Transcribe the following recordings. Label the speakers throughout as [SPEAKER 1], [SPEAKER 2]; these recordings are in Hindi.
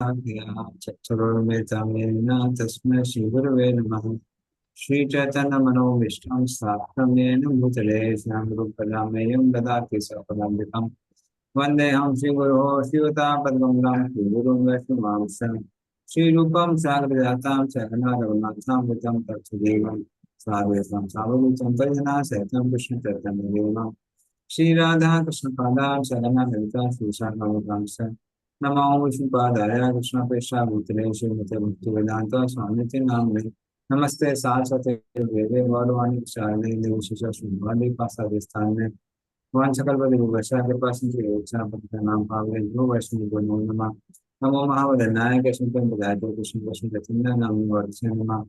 [SPEAKER 1] चक्षुरुन्मिलितं तस्मै श्रीगुरवे नमः। श्रीचैतन्यमनोभीष्टं स्थापितं येन भूतले श्यामरूपनामयं ददाति स्वपदान्वितं वन्देऽहं श्रीगुरोः श्रीयुतापद्गम्लं श्रीगुरुं वैष्णवांसं श्रीरूपं साग्रजातां सहनारघुनाथां वृतं तत्सदेवं साधुतं सावधूतं परिजना सहितं कृष्णचैतन्यदेवं श्रीराधा कृष्णपादां शरणा श्रीशाखावतांसं नमो विष्णुपादाय कृष्णप्रेष्ठाय भूतले श्रीमते भक्तिवेदांत स्वामी नाम नमस्ते सारस्वती देवे गौरवाणी शारदे देवशिष शुभाली पासा स्थान में भगवान सकल बलि वर्षा के पास नाम पावे जो वैष्णव को नमः नमो महावदनाय कृष्ण बजाय कृष्ण कृष्ण चैतन्य नाम वर्षे नमः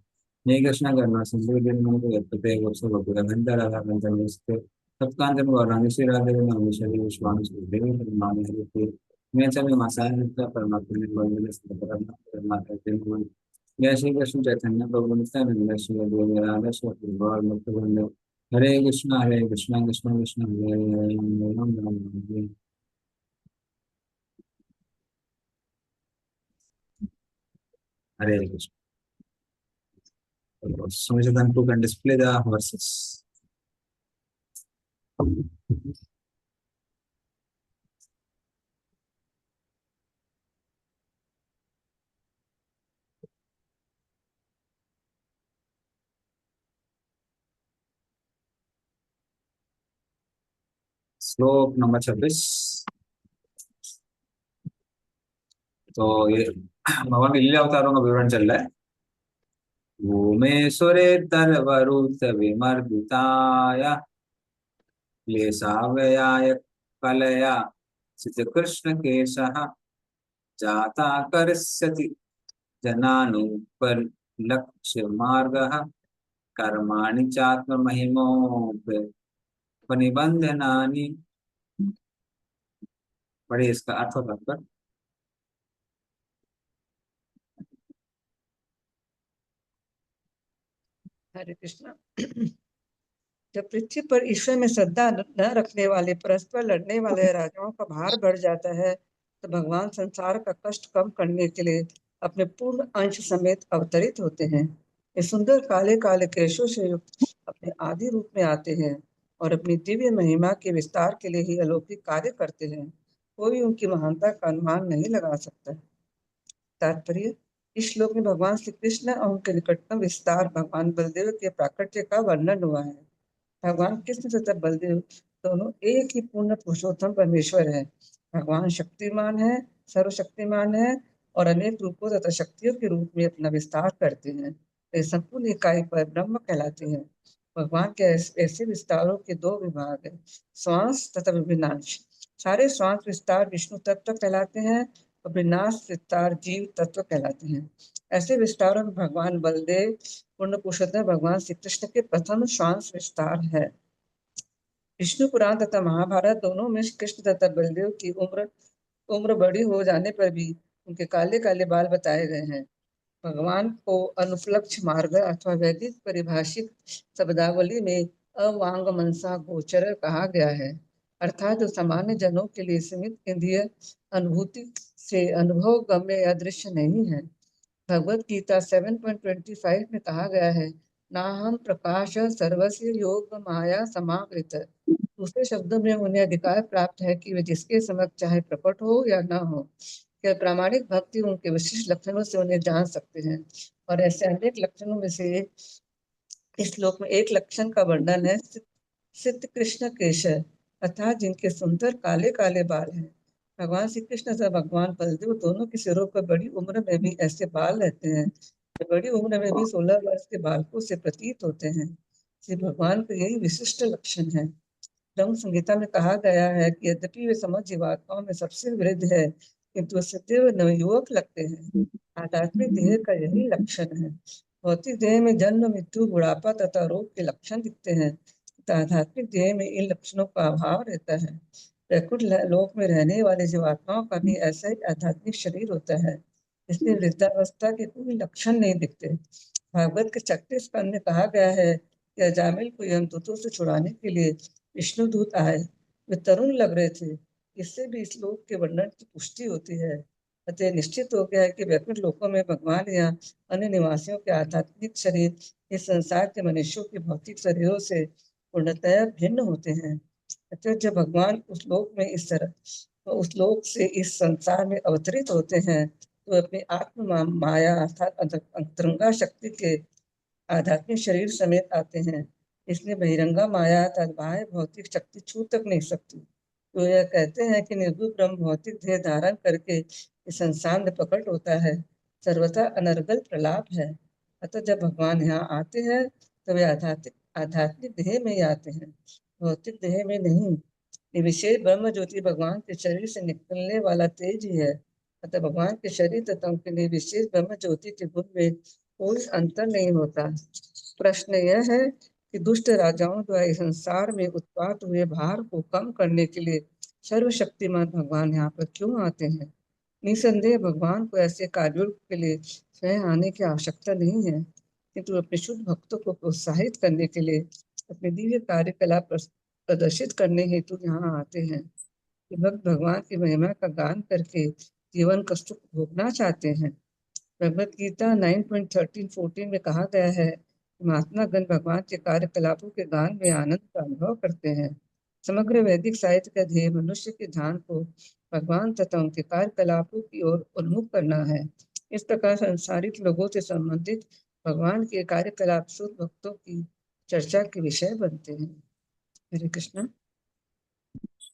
[SPEAKER 1] हे कृष्ण करना सिंधु दिन मन को यत्ते गोप्स गोपुर गंधा राधा पंचमस्ते सत्कांचन गौरांग श्री राधे नाम शरीर विश्वाम देवी परमात्मा हरि मैं चले मासाय परमात्मा ने बोले परमात्मा जय श्री कृष्ण चैतन्य प्रभु नित्यानंद श्री अद्वैत राधा श्री गौर मुक्तवृंद Hare Krishna Krishna Krishna Hare Hare Ram Ram Hare Hare Krishna. Sumit who can display the verses. श्लोक नंबर 26। तो ये भगवान के लीला अवतारों का विवरण चल रहा है। भूमेश्वरेतर वरुत विमर्दिताय क्लेशावयाय कलया सित कृष्ण केशः जाता करिष्यति जनानुपर लक्ष्य मार्गः कर्माणि चात्म महिमोपनिबंधनानि। बड़े इसका अर्थ होता है।
[SPEAKER 2] हरे कृष्णा। जब पृथ्वी पर ईश्वर में श्रद्धा न रखने वाले, परस्पर लड़ने वाले राजाओं का भार बढ़ जाता है, तो भगवान संसार का कष्ट कम करने के लिए अपने पूर्ण अंश समेत अवतरित होते हैं। ये सुंदर काले काले केशों से युक्त अपने आदि रूप में आते हैं और अपनी दिव्य महिमा के विस्तार के लिए ही अलौकिक कार्य करते हैं। कोई उनकी महानता का अनुमान नहीं लगा सकता। तात्पर्य: इस श्लोक में भगवान श्री कृष्ण और उनके निकटतम विस्तार भगवान बलदेव के प्राकट्य का वर्णन हुआ है। भगवान कृष्ण तथा बलदेव दोनों एक ही पूर्ण पुरुषोत्तम परमेश्वर है। भगवान शक्तिमान है, सर्वशक्तिमान है और अनेक रूपों तथा शक्तियों के रूप में अपना विस्तार करते हैं। वे संपूर्ण इकाई पर ब्रह्म कहलाते हैं। भगवान के ऐसे विस्तारों के दो विभाग हैं, श्वास तथा विभिन्नांश। सारे श्वास विस्तार विष्णु तत्व कहलाते हैं और विनाश विस्तार जीव तत्व कहलाते हैं। ऐसे विस्तारों में भगवान बलदेव पूर्ण पुरुषोत्तम भगवान श्री कृष्ण के प्रथम श्वास विस्तार है। विष्णु पुराण तथा महाभारत दोनों में कृष्ण तथा बलदेव की उम्र बड़ी हो जाने पर भी उनके काले काले बाल बताए गए हैं। भगवान को अनुपलक्ष मार्ग अथवा वैदिक परिभाषिक शब्दावली में अवांग मनसा गोचर कहा गया है, अर्थात जो सामान्य जनों के लिए सीमित इंद्रिय अनुभूति से अनुभव गम्य या दृश्य नहीं है। भगवत गीता 7.25 में कहा गया है, नाहम प्रकाश सर्वस्य योग माया समावृत। दूसरे शब्दों में उन्हें अधिकार प्राप्त है कि वे जिसके समक्ष चाहे प्रकट हो या न हो, क्या प्रामाणिक भक्ति उनके विशिष्ट लक्षणों से उन्हें जान सकते हैं। और ऐसे अनेक लक्षणों में से इस श्लोक में एक लक्षण का वर्णन है, सिद्ध कृष्ण केशर, अर्थात जिनके सुंदर काले काले बाल हैं। भगवान श्री कृष्ण तथा भगवान बलदेव दोनों के सिरों पर बड़ी उम्र में भी ऐसे बाल रहते हैं, जो बड़ी उम्र में भी 16 वर्ष के बालकों से प्रतीत होते हैं। श्री भगवान का यही विशिष्ट लक्षण है। ब्रह्म संहिता में कहा गया है कि यद्यपि वे समस्त जीवात्माओं में सबसे वृद्ध है, किंतु वे सदैव नवयुवक लगते हैं। आध्यात्मिक देह का यही लक्षण है। भौतिक देह में जन्म, मृत्यु, बुढ़ापा तथा रोग के लक्षण दिखते हैं, तथा आध्यात्मिक देह में इन लक्षणों का अभाव रहता है। प्रकृत लोक में रहने वाले जीवात्माओं का भी ऐसा ही आध्यात्मिक शरीर होता है, इसलिए वृद्धावस्था के कोई लक्षण नहीं दिखते। भागवत के 36 स्कंद में कहा गया है कि अजामिल को यमदूतों से छुड़ाने के लिए विष्णुदूत आए। वे तरुण लग रहे थे। इससे भी इस श्लोक के वर्णन की पुष्टि होती है। अतः निश्चित हो गया है कि वैकुंठ लोकों में भगवान या अन्य निवासियों के आध्यात्मिक शरीर इस संसार के मनुष्यों के भौतिक शरीरों से पूर्णतया भिन्न होते हैं। अतः जब भगवान उस लोक में इस तरह तो उस लोक से इस संसार में अवतरित होते हैं तो अपनी माया अर्थात अंतरंगा शक्ति के आध्यात्मिक शरीर समेत आते हैं। इसलिए बहिरंगा माया अर्थात बाह्य भौतिक शक्ति छू तक नहीं सकती। तो यह कहते हैं कि निर्गुण ब्रह्म भौतिक देह धारण करके इस संसार में प्रकट होता है, सर्वथा अनर्गल प्रलाप है। अतः जब भगवान यहाँ आते हैं तो वे आध्यात्मिक आध्यात्मिक देह में ही आते हैं, भौतिक देह में नहीं। ये विशेष ब्रह्म ज्योति भगवान के शरीर से निकलने वाला तेज ही है। अतः भगवान के शरीर तत्वों के लिए विशेष ब्रह्म ज्योति के गुण में कोई अंतर नहीं होता। प्रश्न यह है कि दुष्ट राजाओं द्वारा इस संसार में उत्पात हुए भार को कम करने के लिए सर्वशक्तिमान भगवान यहाँ पर क्यों आते हैं? निसंदेह भगवान को ऐसे कार्यों के लिए स्वयं आने की आवश्यकता नहीं है, किंतु अपने शुद्ध भक्तों को प्रोत्साहित करने के लिए अपने दिव्य कार्यकलाप प्रदर्शित करने हेतु यहाँ आते हैं। कि भक्त भगवान की महिमा का गान करके जीवन का सुख भोगना चाहते हैं। भगवत गीता 9.13-14 में कहा गया है, महात्मा गण भगवान के कार्यकलापों के गान में आनंद का अनुभव करते हैं। समग्र वैदिक साहित्य का ध्येय मनुष्य के ध्यान को भगवान तथा उनके कार्यकलापों की ओर उन्मुख करना है। इस प्रकार संसारिक लोगों से संबंधित भगवान के कार्यकलाप शुद्ध भक्तों की चर्चा के विषय बनते हैं। हरे कृष्ण।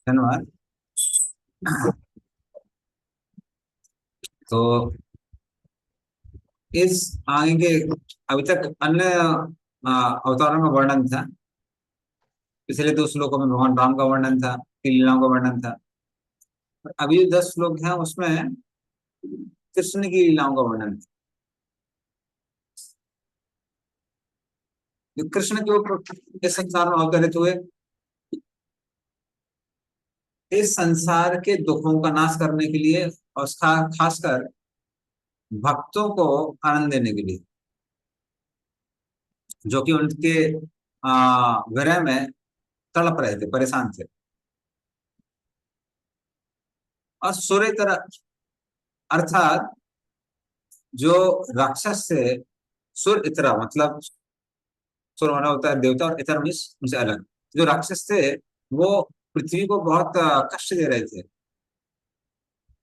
[SPEAKER 1] धन्यवाद। तो इस आगे के अभी तक अन्य अवतारों का वर्णन था। पिछले 2 श्लोकों में भगवान राम का वर्णन था, की लीलाओं का वर्णन था। अभी जो 10 श्लोक हैं उसमें कृष्ण की लीलाओं का वर्णन था। जो कृष्ण के ऊपर इस संसार में अवतरित हुए, इस संसार के दुखों का नाश करने के लिए और खासकर भक्तों को आनंद देने के लिए, जो कि उनके विरह में तड़प रहे थे, परेशान थे। और सूर्य तरह अर्थात जो राक्षस से सुर इतरा, मतलब सुर होना होता है देवता और इतर मीन्स उनसे अलग। जो राक्षस थे वो पृथ्वी को बहुत कष्ट दे रहे थे,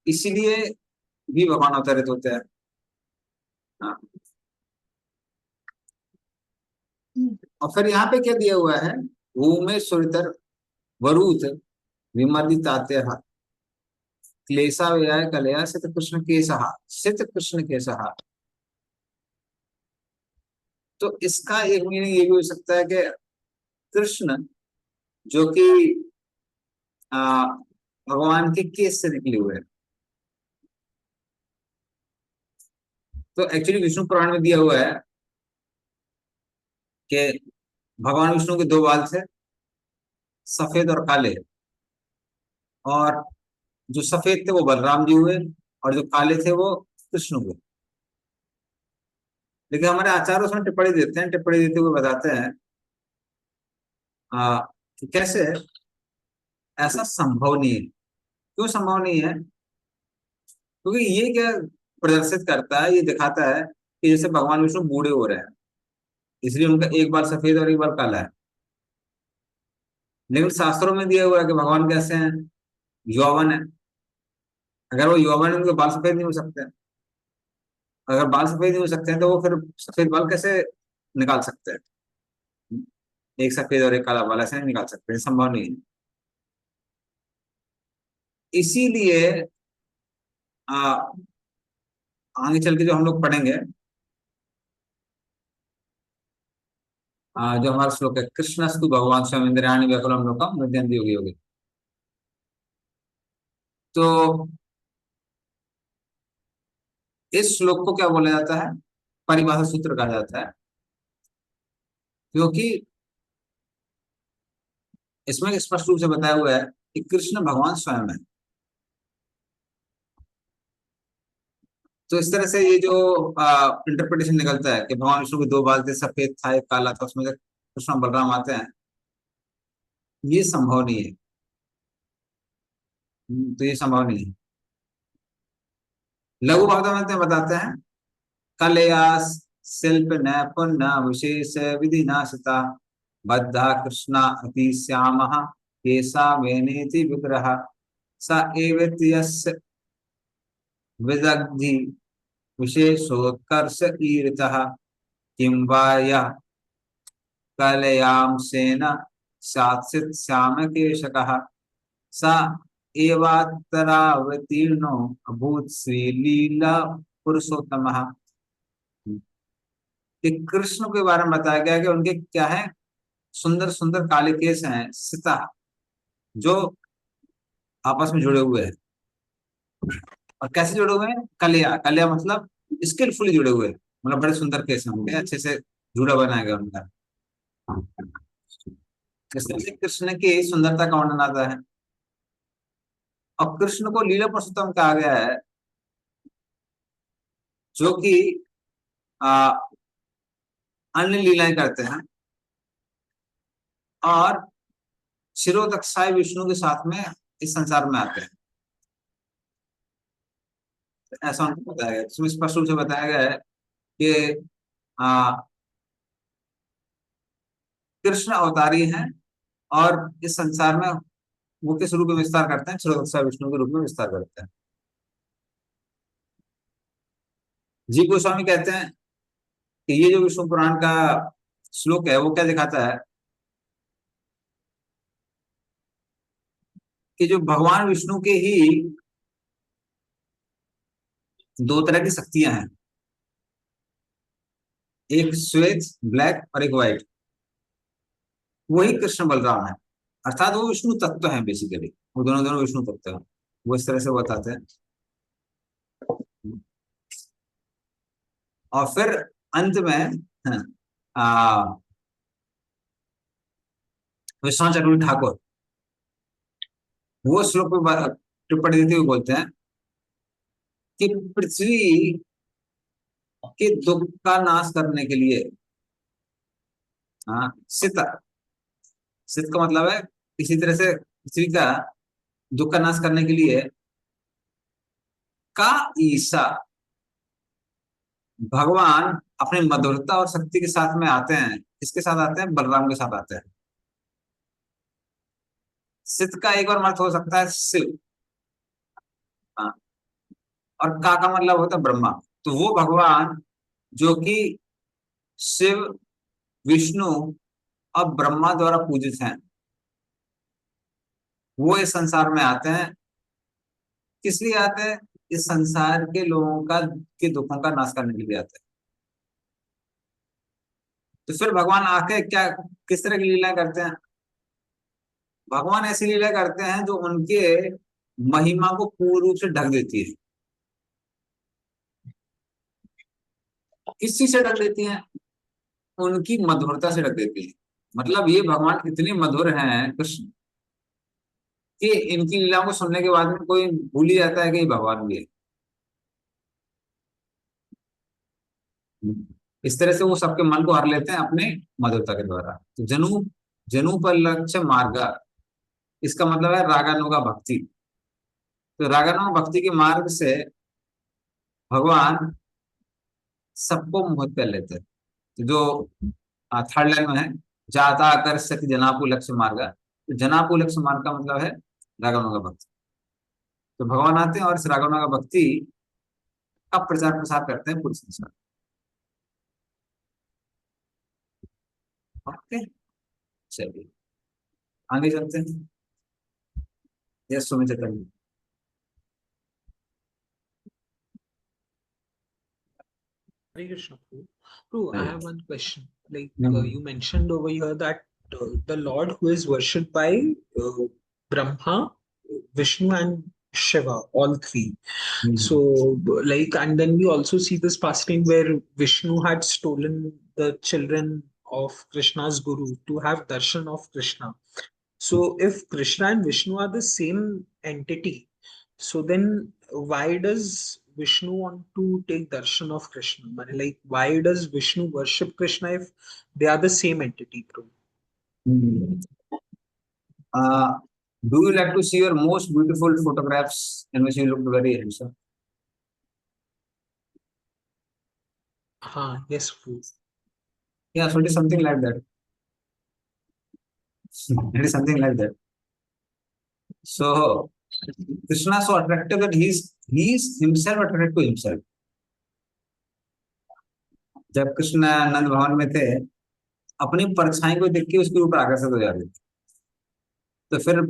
[SPEAKER 1] इसीलिए भी भगवान अवतरित होते हैं। हाँ। और फिर यहाँ पे क्या दिया हुआ है, भूमे सुरतर वरुत विमर्दिताते क्लेशा व्यय कलया सित कृष्ण केसहा, सित कृष्ण केसहा। तो इसका एक मीनिंग ये भी हो सकता है कि कृष्ण जो कि भगवान के केस से निकले हुए हैं। तो एक्चुअली विष्णु पुराण में दिया हुआ है कि भगवान विष्णु के 2 बाल थे, सफेद और काले। और जो सफेद थे वो बलराम जी हुए और जो काले थे वो कृष्ण हुए। लेकिन हमारे आचार्य उसमें टिप्पणी देते हैं, टिप्पणी देते हुए बताते हैं कि कैसे ऐसा संभव नहीं है। क्यों संभव नहीं है? क्योंकि ये क्या प्रदर्शित करता है, ये दिखाता है कि जैसे भगवान विष्णु बूढ़े हो रहे हैं, इसलिए उनका एक बाल सफेद और एक बाल काला है। लेकिन शास्त्रों में दिया हुआ है कि भगवान कैसे हैं, यौवन है। अगर वो यौवन है उनके बाल सफेद नहीं हो सकते। अगर बाल सफेद नहीं हो सकते हैं तो वो फिर सफेद बाल कैसे निकाल सकते हैं? एक सफेद और एक काला बाल ऐसे नहीं निकाल सकते, संभव नहीं है। इसीलिए आगे चल के जो हम लोग पढ़ेंगे, जो हमारा श्लोक है, कृष्णस्तु भगवान स्वयं इंद्रियाणि व्याकुलम लोकम मध्यंती योगी योगी। तो इस श्लोक को क्या बोला जाता है, परिभाषा सूत्र कहा जाता है, क्योंकि इसमें स्पष्ट रूप से बताया हुआ है कि कृष्ण भगवान स्वयं है। तो इस तरह से ये जो इंटरप्रिटेशन निकलता है कि भगवान विष्णु के 2 बाल थे, सफेद था एक काला था, उसमें से कृष्ण बलराम आते हैं, ये संभव नहीं है। तो ये संभव नहीं है। लघु भागवत में बताते हैं, कलया शिल्प नैपुण्य विशेष विधि नाशिता बद्धा कृष्णा अति श्याम केशा वेनेति विग्रह स एवेत्यस्य विदग्धि विशेषोत्कर्ष ईरितः किं वा यः कलयांशेन सात्सित श्यामकेशकः स एवात्तरावतीर्णो अभूत श्रीलीला पुरुषोत्तमः। कि कृष्ण के बारे में बताया गया कि उनके क्या है, सुंदर सुंदर काले केस हैं, सीता, जो आपस में जुड़े हुए हैं। और कैसे जुड़े हुए हैं? कलिया, कलिया मतलब स्किलफुली जुड़े हुए हैं, मतलब बड़े सुंदर केस हैं उनके, अच्छे से जुड़ा बनाया गया उनका। इस तरह से कृष्ण की सुंदरता का वर्णन आता है। और कृष्ण को लीला पुरुषोत्तम कहा गया है, जो कि अन्य लीलाएं करते हैं और शिरोदक्षाय विष्णु के साथ में इस संसार में आते हैं। ऐसा उनको बताया गया, इसमें स्पष्ट रूप से बताया गया है कि आ, कृष्ण अवतारी हैं और इस संसार में वो किस रूप में विस्तार करते हैं? शिरोदक्षाय विष्णु के रूप में विस्तार करते हैं। जी गोस्वामी कहते हैं कि ये जो विष्णु पुराण का श्लोक है, वो क्या दिखाता है कि जो भगवान विष्णु के ही दो तरह की शक्तियां हैं, एक श्वेत ब्लैक और एक व्हाइट, वही कृष्ण बलराम है। अर्थात वो विष्णु तत्व है, बेसिकली वो दोनों दोनों विष्णु तत्व है। वो इस तरह से बताते हैं। और फिर अंत में विश्वनाथ चक्रवर्ती ठाकुर वो श्लोक में टिप्पणी देते हुए बोलते हैं कि पृथ्वी के दुख का नाश करने के लिए, सित, सित का मतलब है इसी तरह से पृथ्वी का दुख का नाश करने के लिए का ईसा भगवान अपने मधुरता और शक्ति के साथ में आते हैं। किसके साथ आते हैं? बलराम के साथ आते हैं। सित का एक और अर्थ हो सकता है शिव, हाँ, और का मतलब होता है ब्रह्मा। तो वो भगवान जो कि शिव, विष्णु और ब्रह्मा द्वारा पूजित हैं, वो इस संसार में आते हैं। किस लिए आते हैं? इस संसार के लोगों का के दुखों का नाश करने के लिए आते हैं। तो फिर भगवान आके क्या किस तरह की लीला करते हैं? भगवान ऐसी लीला करते हैं जो उनके महिमा को पूर्ण रूप से ढक देती है। किस चीज से ढक देती है? उनकी मधुरता से ढक देती है। मतलब ये भगवान इतने मधुर हैं कृष्ण, कि इनकी लीलाओं को सुनने के बाद में कोई भूल ही जाता है कि ये भगवान भी है। इस तरह से वो सबके मन को हर लेते हैं अपने मधुरता के द्वारा। तो जनु जनु पर लक्ष्य मार्ग, इसका मतलब है रागानुगा भक्ति। तो रागानुगा भक्ति के मार्ग से भगवान सबको मोहित कर लेते हैं। तो जो थर्ड लाइन में है, जाता आकर्षक जनापु लक्ष्य मार्ग, तो जनापु लक्ष्य मार्ग का मतलब है रागानुगा भक्ति। तो भगवान आते हैं और इस रागानुगा भक्ति का प्रचार प्रसार करते हैं पूरे संसार। ओके, चलिए आगे चलते हैं। Yes Sumit Chatterjee.
[SPEAKER 3] Hare Krishna. Prabhu, I have one question. Like
[SPEAKER 1] hmm,
[SPEAKER 3] you mentioned over here that the Lord who is worshipped by Brahma, Vishnu, and Shiva, all three.
[SPEAKER 1] Hmm,
[SPEAKER 3] So, like, and then we also see this passage where Vishnu had stolen the children of Krishna's guru to have darshan of Krishna. So, if Krishna and Vishnu are the same entity, so then why does Vishnu want to take darshan of Krishna? Like, why does Vishnu worship Krishna if they are the same entity, bro?
[SPEAKER 1] Hmm. Do you like to see your most beautiful photographs in which you look very handsome?
[SPEAKER 3] Yes, Prabhu.
[SPEAKER 1] Yeah, so it is something like that. It is something like that. So Krishna is so attractive that he's himself attracted to himself. जब कृष्ण नंद भवन में थे, अपनी परछाई को देख के उसके ऊपर आकर्षित हो जाते थे। तो फिर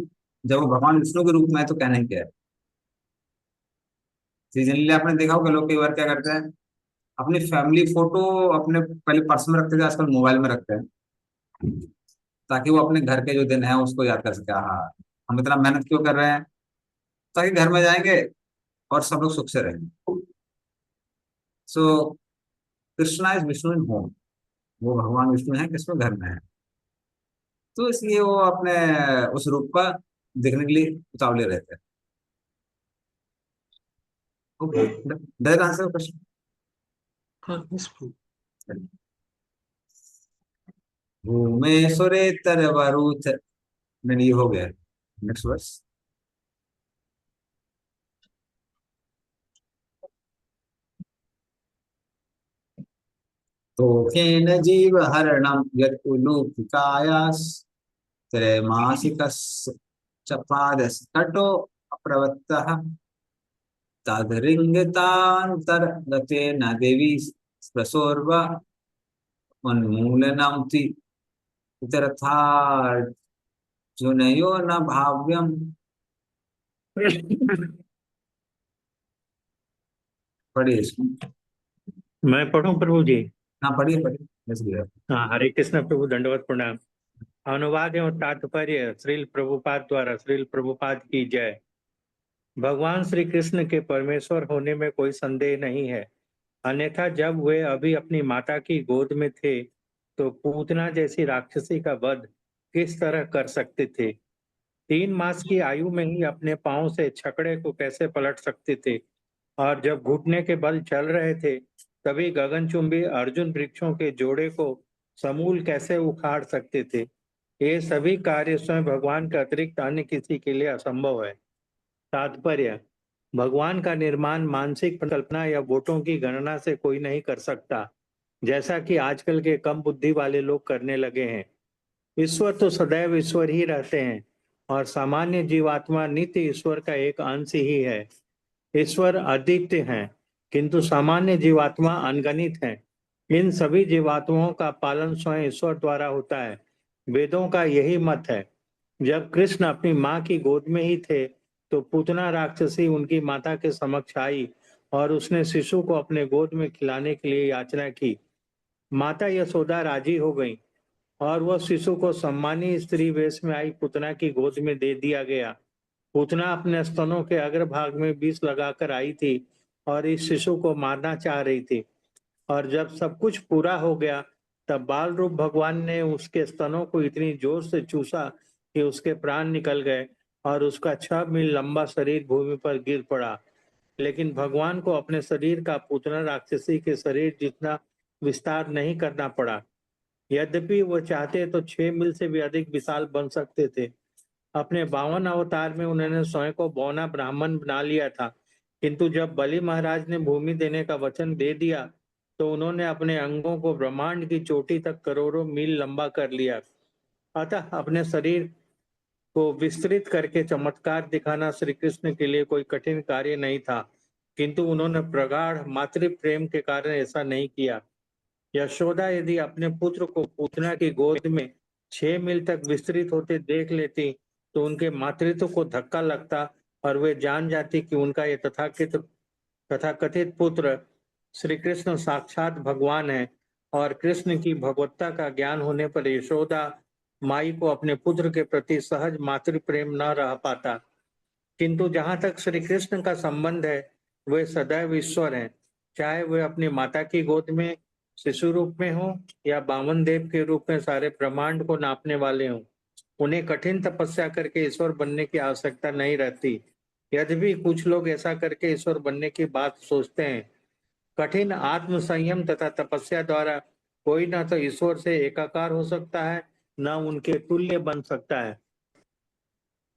[SPEAKER 1] जब वो भगवान विष्णु के रूप में है तो कहने क्या है। सीजनली आपने देखा होगा लोग कई बार क्या करते हैं, अपनी फैमिली फोटो अपने पहले पर्स में रखते थे, आजकल मोबाइल में रखते हैं, ताकि वो अपने घर के जो दिन है उसको याद कर सके। हाँ, हम इतना मेहनत क्यों कर रहे हैं, ताकि घर में जाएंगे और सब लोग सुख से रहेंगे। So Krishna is Vishnu in home, वो भगवान विष्णु है किसमें, घर में है। तो इसलिए वो अपने उस रूप का देखने के लिए उतावले रहते हैं। Okay, does answer question?
[SPEAKER 3] Yes, Prabhu.
[SPEAKER 1] भूमेश्वरे तरवरुथ, नहीं ये हो गया। Next verse. तोकेन जीव हरणम यत् उलूपिकायास त्रैमासिकस्य च पादस्तटो अप्रवत्तः तदरिङ्गतान्तर्गतेन देवी स्प्रसोर्व उन्मूलनं ति इतरथार्जुनयो न भाव्यम। पढ़िए इसको।
[SPEAKER 4] मैं पढ़ूं प्रभु जी?
[SPEAKER 1] हाँ पढ़िए पढ़िए। Let's go.
[SPEAKER 4] हाँ, हरे कृष्ण प्रभु, दंडवत प्रणाम। अनुवाद एवं तात्पर्य श्रील प्रभुपाद द्वारा। श्रील प्रभुपाद की जय। भगवान श्री कृष्ण के परमेश्वर होने में कोई संदेह नहीं है, अन्यथा जब वे अभी अपनी माता की गोद में थे तो पूतना जैसी राक्षसी का वध किस तरह कर सकते थे। 3 मास की आयु में ही अपने पांव से छकड़े को कैसे पलट सकते थे, और जब घुटने के बल चल रहे थे तभी गगनचुंबी अर्जुन वृक्षों के जोड़े को समूल कैसे उखाड़ सकते थे। ये सभी कार्य स्वयं भगवान के अतिरिक्त अन्य किसी के लिए असंभव है। तात्पर्य: भगवान का निर्माण मानसिक कल्पना या वोटों की गणना से कोई नहीं कर सकता, जैसा कि आजकल के कम बुद्धि वाले लोग करने लगे हैं। ईश्वर तो सदैव ईश्वर ही रहते हैं और सामान्य जीवात्मा नित्य ईश्वर का एक अंश ही है। ईश्वर अद्वितीय हैं, किंतु सामान्य जीवात्मा अनगणित हैं। इन सभी जीवात्माओं का पालन स्वयं ईश्वर द्वारा होता है। वेदों का यही मत है। जब कृष्ण अपनी माँ की गोद में ही थे तो पूतना राक्षसी उनकी माता के समक्ष आई और उसने शिशु को अपने गोद में खिलाने के लिए याचना की। माता यशोदा राजी हो गई और वह शिशु को सम्मानी स्त्री वेश में आई पूतना की गोद में दे दिया गया। पूतना अपने स्तनों के अग्रभाग में विष लगाकर आई थी और इस शिशु को मारना चाह रही थी, और जब सब कुछ पूरा हो गया तब बाल रूप भगवान ने उसके स्तनों को इतनी जोर से चूसा कि उसके प्राण निकल गए और उसका 6 मील लंबा शरीर भूमि पर गिर पड़ा। लेकिन भगवान को अपने शरीर का पूतना राक्षसी के शरीर जितना विस्तार नहीं करना पड़ा। यद्यपि वो चाहते तो 6 मील से भी अधिक विशाल बन सकते थे। अपने 52 अवतार में उन्होंने स्वयं को बौना ब्राह्मण बना लिया था, किंतु जब बलि महाराज ने भूमि देने का वचन दे दिया तो उन्होंने अपने अंगों को ब्रह्मांड की चोटी तक करोड़ों मील लंबा कर लिया। अतः अपने शरीर को विस्तृत करके चमत्कार दिखाना श्री कृष्ण के लिए कोई कठिन कार्य नहीं था, किंतु उन्होंने प्रगाढ़ मातृ प्रेम के कारण ऐसा नहीं किया। यशोदा यदि अपने पुत्र को पूतना की गोद में 6 मील तक विस्तृत होते देख लेती तो उनके मातृत्व को धक्का लगता और वे जान जाती कि उनका ये तथाकथित पुत्र श्री कृष्ण साक्षात भगवान है, और कृष्ण की भगवत्ता का ज्ञान होने पर यशोदा माई को अपने पुत्र के प्रति सहज मातृ प्रेम न रह पाता। किंतु जहां तक श्री कृष्ण का संबंध है वे सदैव ईश्वर हैं, चाहे वे अपनी माता की गोद में शिशु रूप में हो या बामन देव के रूप में सारे ब्रह्मांड को नापने वाले हों। उन्हें कठिन तपस्या करके ईश्वर बनने की आवश्यकता नहीं रहती। यद्यपि कुछ लोग ऐसा करके ईश्वर बनने की बात सोचते हैं। कठिन आत्म संयम तथा तपस्या द्वारा कोई न तो ईश्वर से एकाकार हो सकता है, न उनके तुल्य बन सकता है,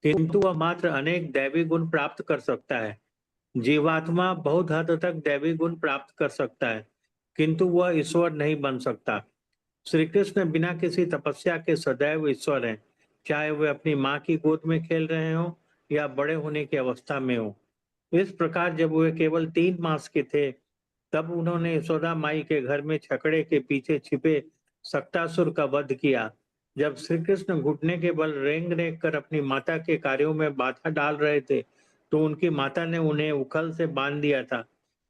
[SPEAKER 4] किंतु वह मात्र अनेक दैवी गुण प्राप्त कर सकता है। जीवात्मा बहुत हद तक दैवी गुण प्राप्त कर सकता है, किंतु वह ईश्वर नहीं बन सकता। श्री कृष्ण बिना किसी तपस्या के सदैव ईश्वर हैं, चाहे वे अपनी माँ की गोद में खेल रहे हों या बड़े होने की अवस्था में हो। इस प्रकार जब वे केवल 3 मास के थे, तब उन्होंने यशोदा माई के घर में छकड़े के पीछे छिपे सक्टासुर का वध किया। जब श्री कृष्ण घुटने के बल रेंग रेंग कर अपनी माता के कार्यों में बाधा डाल रहे थे, तो उनकी माता ने उन्हें उखल से बांध दिया था।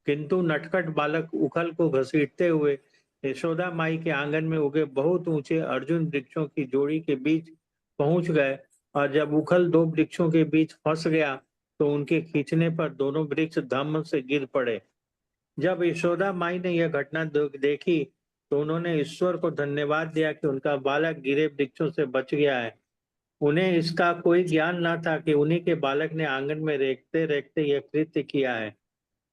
[SPEAKER 4] किंतु नटखट बालक उखल को घसीटते हुए यशोदा माई के आंगन में उगे बहुत ऊंचे अर्जुन वृक्षों की जोड़ी के बीच पहुंच गए, और जब उखल 2 वृक्षों के बीच फंस गया, तो उनके खींचने पर दोनों वृक्ष धम्म से गिर पड़े। जब यशोदा माई ने यह घटना देखी, तो उन्होंने ईश्वर को धन्यवाद दिया कि उनका बालक गिरे वृक्षों से बच गया है। उन्हें इसका कोई ज्ञान न था कि उन्हीं के बालक ने आंगन में रेंगते रेंगते यह कृत्य किया है।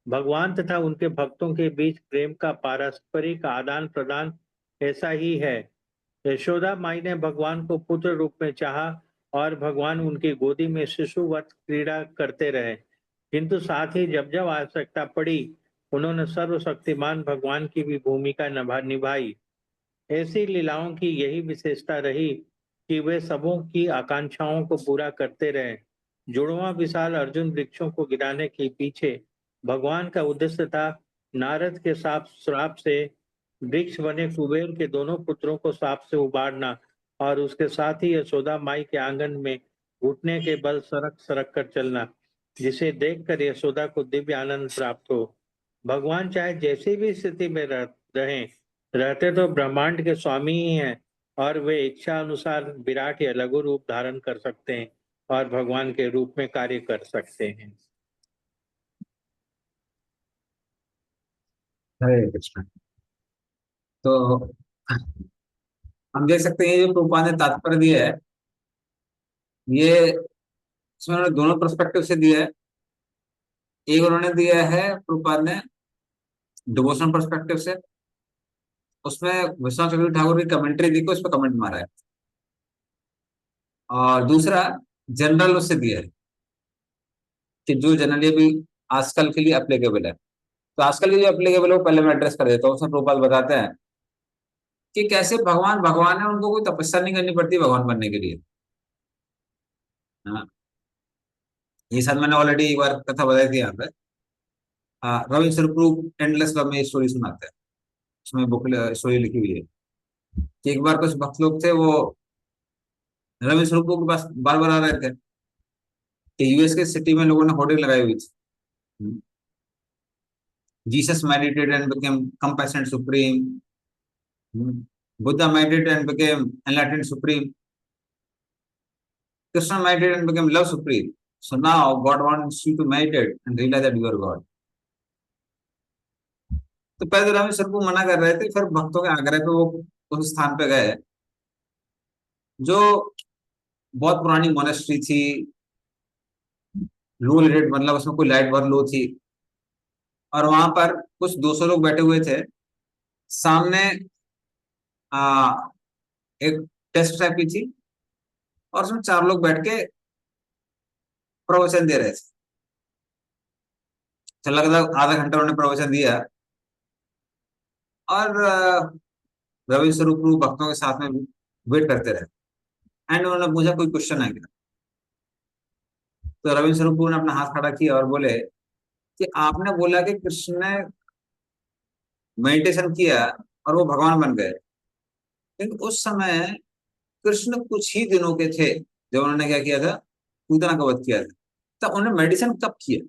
[SPEAKER 4] भगवान तथा उनके भक्तों के बीच प्रेम का पारस्परिक आदान प्रदान ऐसा ही है। यशोदा माई ने भगवान को पुत्र रूप में चाहा और भगवान उनकी गोदी में शिशुवत क्रीड़ा करते रहे, किंतु साथ ही जब जब आवश्यकता पड़ी, उन्होंने सर्वशक्तिमान भगवान की भी भूमिका निभाई। ऐसी लीलाओं की यही विशेषता रही कि वे सबों की आकांक्षाओं को पूरा करते रहे। जुड़वा विशाल अर्जुन वृक्षों को गिराने के पीछे भगवान का उद्देश्य था नारद के श्राप से वृक्ष बने कुबेर के दोनों पुत्रों को सांप से उबारना, और उसके साथ ही यशोदा माई के आंगन में घुटने के बल सरक सरक कर चलना, जिसे देखकर यशोदा को दिव्य आनंद प्राप्त हो। भगवान चाहे जैसी भी स्थिति में रहते तो ब्रह्मांड के स्वामी ही हैं, और वे इच्छा अनुसार विराट या लघु रूप धारण कर सकते हैं और भगवान के रूप में कार्य कर सकते हैं।
[SPEAKER 1] हरे कृष्ण। तो हम देख सकते हैं ये जो प्रभुपाद ने तात्पर्य दिया है, ये इसमें उन्होंने दोनों पर्सपेक्टिव से दिया है। एक उन्होंने दिया है प्रभुपाद ने डिवोशनल पर्सपेक्टिव से, उसमें विश्वनाथ चक्रवर्ती ठाकुर की कमेंट्री दी को उस पर कमेंट मारा है, और दूसरा जनरल उससे दिया है कि जो जनरली अभी आजकल के लिए अप्लीकेबल है। तो आजकल के जो अप्लीकेबल है वो पहले मैं एड्रेस कर देता हूँ। उसमें प्रभुपाद बताते हैं कि कैसे भगवान भगवान है, उनको कोई तपस्या नहीं करनी पड़ती भगवान बनने के लिए। हाँ, ये शायद मैंने ऑलरेडी एक बार कथा बताई थी यहाँ पे। रवि स्वरूप एंडलेस लव में स्टोरी सुनाते हैं, उसमें बुक स्टोरी लिखी हुई है कि एक बार कुछ भक्त लोग थे, वो रवि स्वरूप के पास बार बार आ रहे थे कि यूएस के सिटी में लोगों ने होर्डिंग लगाई हुई थी, Jesus meditated and became compassionate supreme, Buddha meditated and became enlightened supreme, Krishna meditated and became love supreme. So now God wants you to meditate and realize that you are God. तो पहले तो रवि स्वरूप मना कर रहे थे, फिर भक्तों के आग्रह पे वो उस स्थान पे गए जो बहुत पुरानी मोनेस्ट्री थी, लो लाइट, मतलब उसमें कोई लाइट बहुत लो थी, और वहां पर कुछ 200 लोग बैठे हुए थे। सामने एक टेस्ट टाइप की थी, और उसमें 4 लोग बैठ के प्रवचन दे रहे थे। चल लगभग आधा घंटा उन्होंने प्रवचन दिया, और रवि स्वरूप भक्तों के साथ में वेट करते रहे। एंड उन्होंने पूछा कोई क्वेश्चन है क्या? तो रवि स्वरूप ने अपना हाथ खड़ा किया और बोले कि आपने बोला कि कृष्ण ने मेडिटेशन किया और वो भगवान बन गए, लेकिन उस समय कृष्ण कुछ ही दिनों के थे जब उन्होंने क्या किया था, पूतना का वध किया था। तब उन्होंने मेडिटेशन कब किया?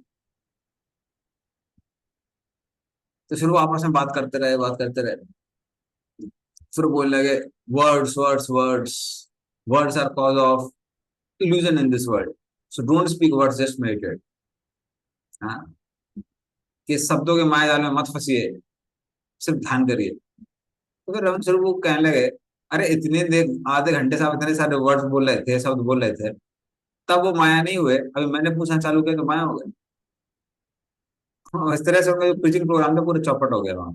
[SPEAKER 1] तो फिर वो आपस में बात करते रहे। फिर बोलने लगे words words words words are cause of illusion in this world, so don't speak words, just meditate. हाँ, कि शब्दों के माया जाल में मत फंसिए, सिर्फ ध्यान करिए। तो फिर रवि स्वरूप कहने लगे, अरे इतने देर आधे घंटे से आप इतने सारे वर्ड्स बोल रहे थे, शब्द बोल रहे थे, तब वो माया नहीं हुए, अभी मैंने पूछना चालू किया तो माया हो गई। इस तरह से उनका जो प्रीचिंग प्रोग्राम था पूरा चौपट हो गया वहां।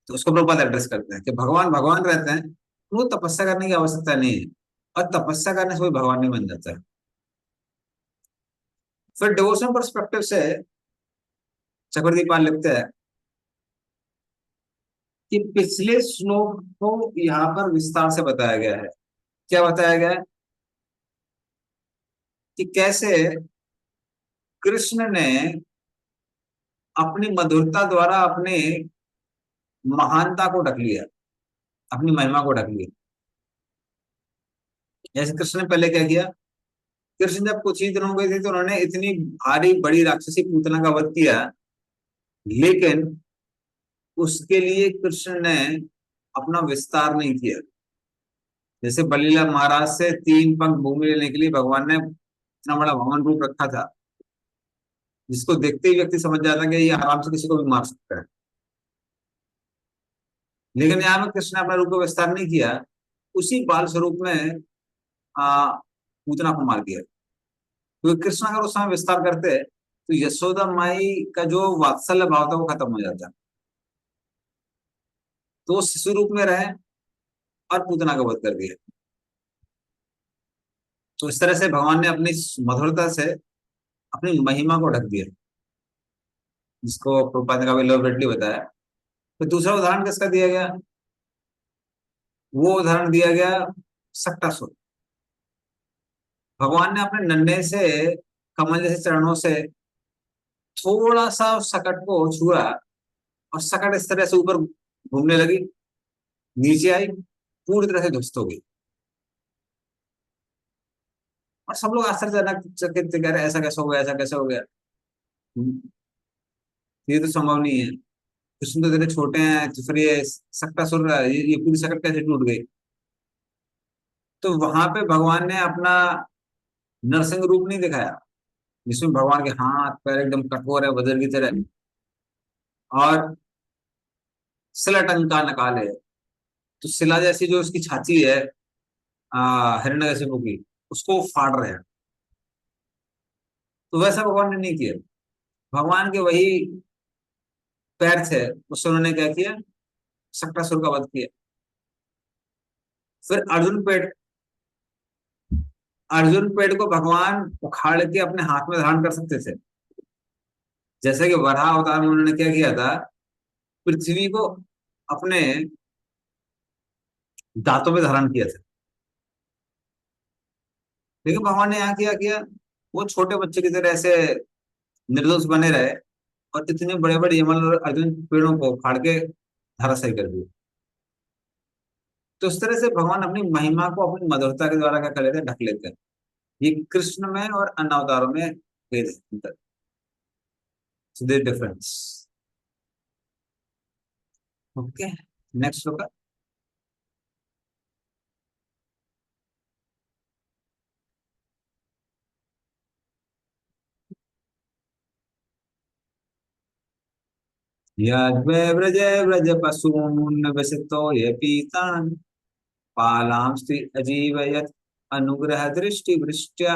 [SPEAKER 1] तो उसको प्रभुपाद एड्रेस करते हैं कि भगवान भगवान रहते हैं, वो तपस्या करने की आवश्यकता नहीं है, और तपस्या करने से कोई भगवान नहीं बन जाता है। फिर डिवोशनल पर्सपेक्टिव से चक्रवर्ती पाल लिखते हैं कि पिछले श्लोक को यहाँ पर विस्तार से बताया गया है। क्या बताया गया है कि कैसे कृष्ण ने अपनी मधुरता द्वारा अपने महानता को ढक लिया, अपनी महिमा को ढक लिया। जैसे कृष्ण ने पहले क्या किया, कृष्ण जब कुछ ही दिन हो गए थे तो उन्होंने इतनी भारी बड़ी राक्षसी पूतना का वध किया, लेकिन उसके लिए कृष्ण ने अपना विस्तार नहीं किया। जैसे बलीला महाराज से 3 पंख भूमि लेने के लिए भगवान ने इतना बड़ा वामन रूप रखा था, जिसको देखते ही व्यक्ति समझ जाता कि ये आराम से किसी को भी मार सकता है। लेकिन यहाँ में कृष्ण ने अपना रूप का विस्तार नहीं किया, उसी बाल स्वरूप में पूतना को मार दिया। क्योंकि कृष्ण अगर उस समय विस्तार करते तो यशोदा माई का जो वात्सल्य भाव था वो खत्म हो जाता। तो शिशु रूप में रहे और पूतना का वध कर दिया। तो इस तरह से भगवान ने अपनी मधुरता से अपनी महिमा को ढक दिया, जिसको प्रभुपाद ने काफी इलैबोरेटली बताया। तो दूसरा उदाहरण किसका दिया गया, वो उदाहरण दिया गया सक्टासुर। भगवान ने अपने नन्हे से कमल जैसे चरणों से थोड़ा सा उस सकट को छुआ और सकट इस तरह से ऊपर घूमने लगी, नीचे आई, पूरी तरह से ध्वस्त हो गई। और सब लोग आश्चर्यजनक चकित कह रहे ऐसा कैसे हो गया, ऐसा कैसे हो गया, ये तो संभव नहीं है, कृष्ण तो इतने छोटे हैं, तो फिर ये सक्टासुर ये पूरी सकट कैसे टूट गई। तो वहां पे भगवान ने अपना नरसिंह रूप नहीं दिखाया, जिसमें भगवान के हाथ पैर एकदम कठोर है वज्र की तरह, और शिला टंका नकाल है। तो शिला जैसी जो उसकी छाती है हिरण्यकशिपु की, उसको फाड़ रहे हैं। तो वैसा भगवान ने नहीं किया। भगवान के वही पैर थे, उससे उन्होंने क्या किया, सक्टासुर का वध किया। फिर अर्जुन पेड़ को भगवान उखाड़ के अपने हाथ में धारण कर सकते थे। जैसे कि वराह अवतार में उन्होंने क्या किया था, पृथ्वी को अपने दांतों में धारण किया था। लेकिन भगवान ने यहाँ किया किया, वो छोटे बच्चे की तरह ऐसे निर्दोष बने रहे और इतने बड़े बड़े यमल और अर्जुन पेड़ों को फाड़ के धराशायी कर दिया। तो इस तरह से भगवान अपनी महिमा को अपनी मधुरता के द्वारा क्या कर लेते हैं, ढक लेते हैं। ये कृष्ण में और अन्य अवतारों में भेद है, so there is difference. Okay, next श्लोक। यद्वे व्रजे व्रज पशून् वसितो ये पीतान् पालांस्ति अजीवयत् अनुग्रह दृष्टि वृष्ट्या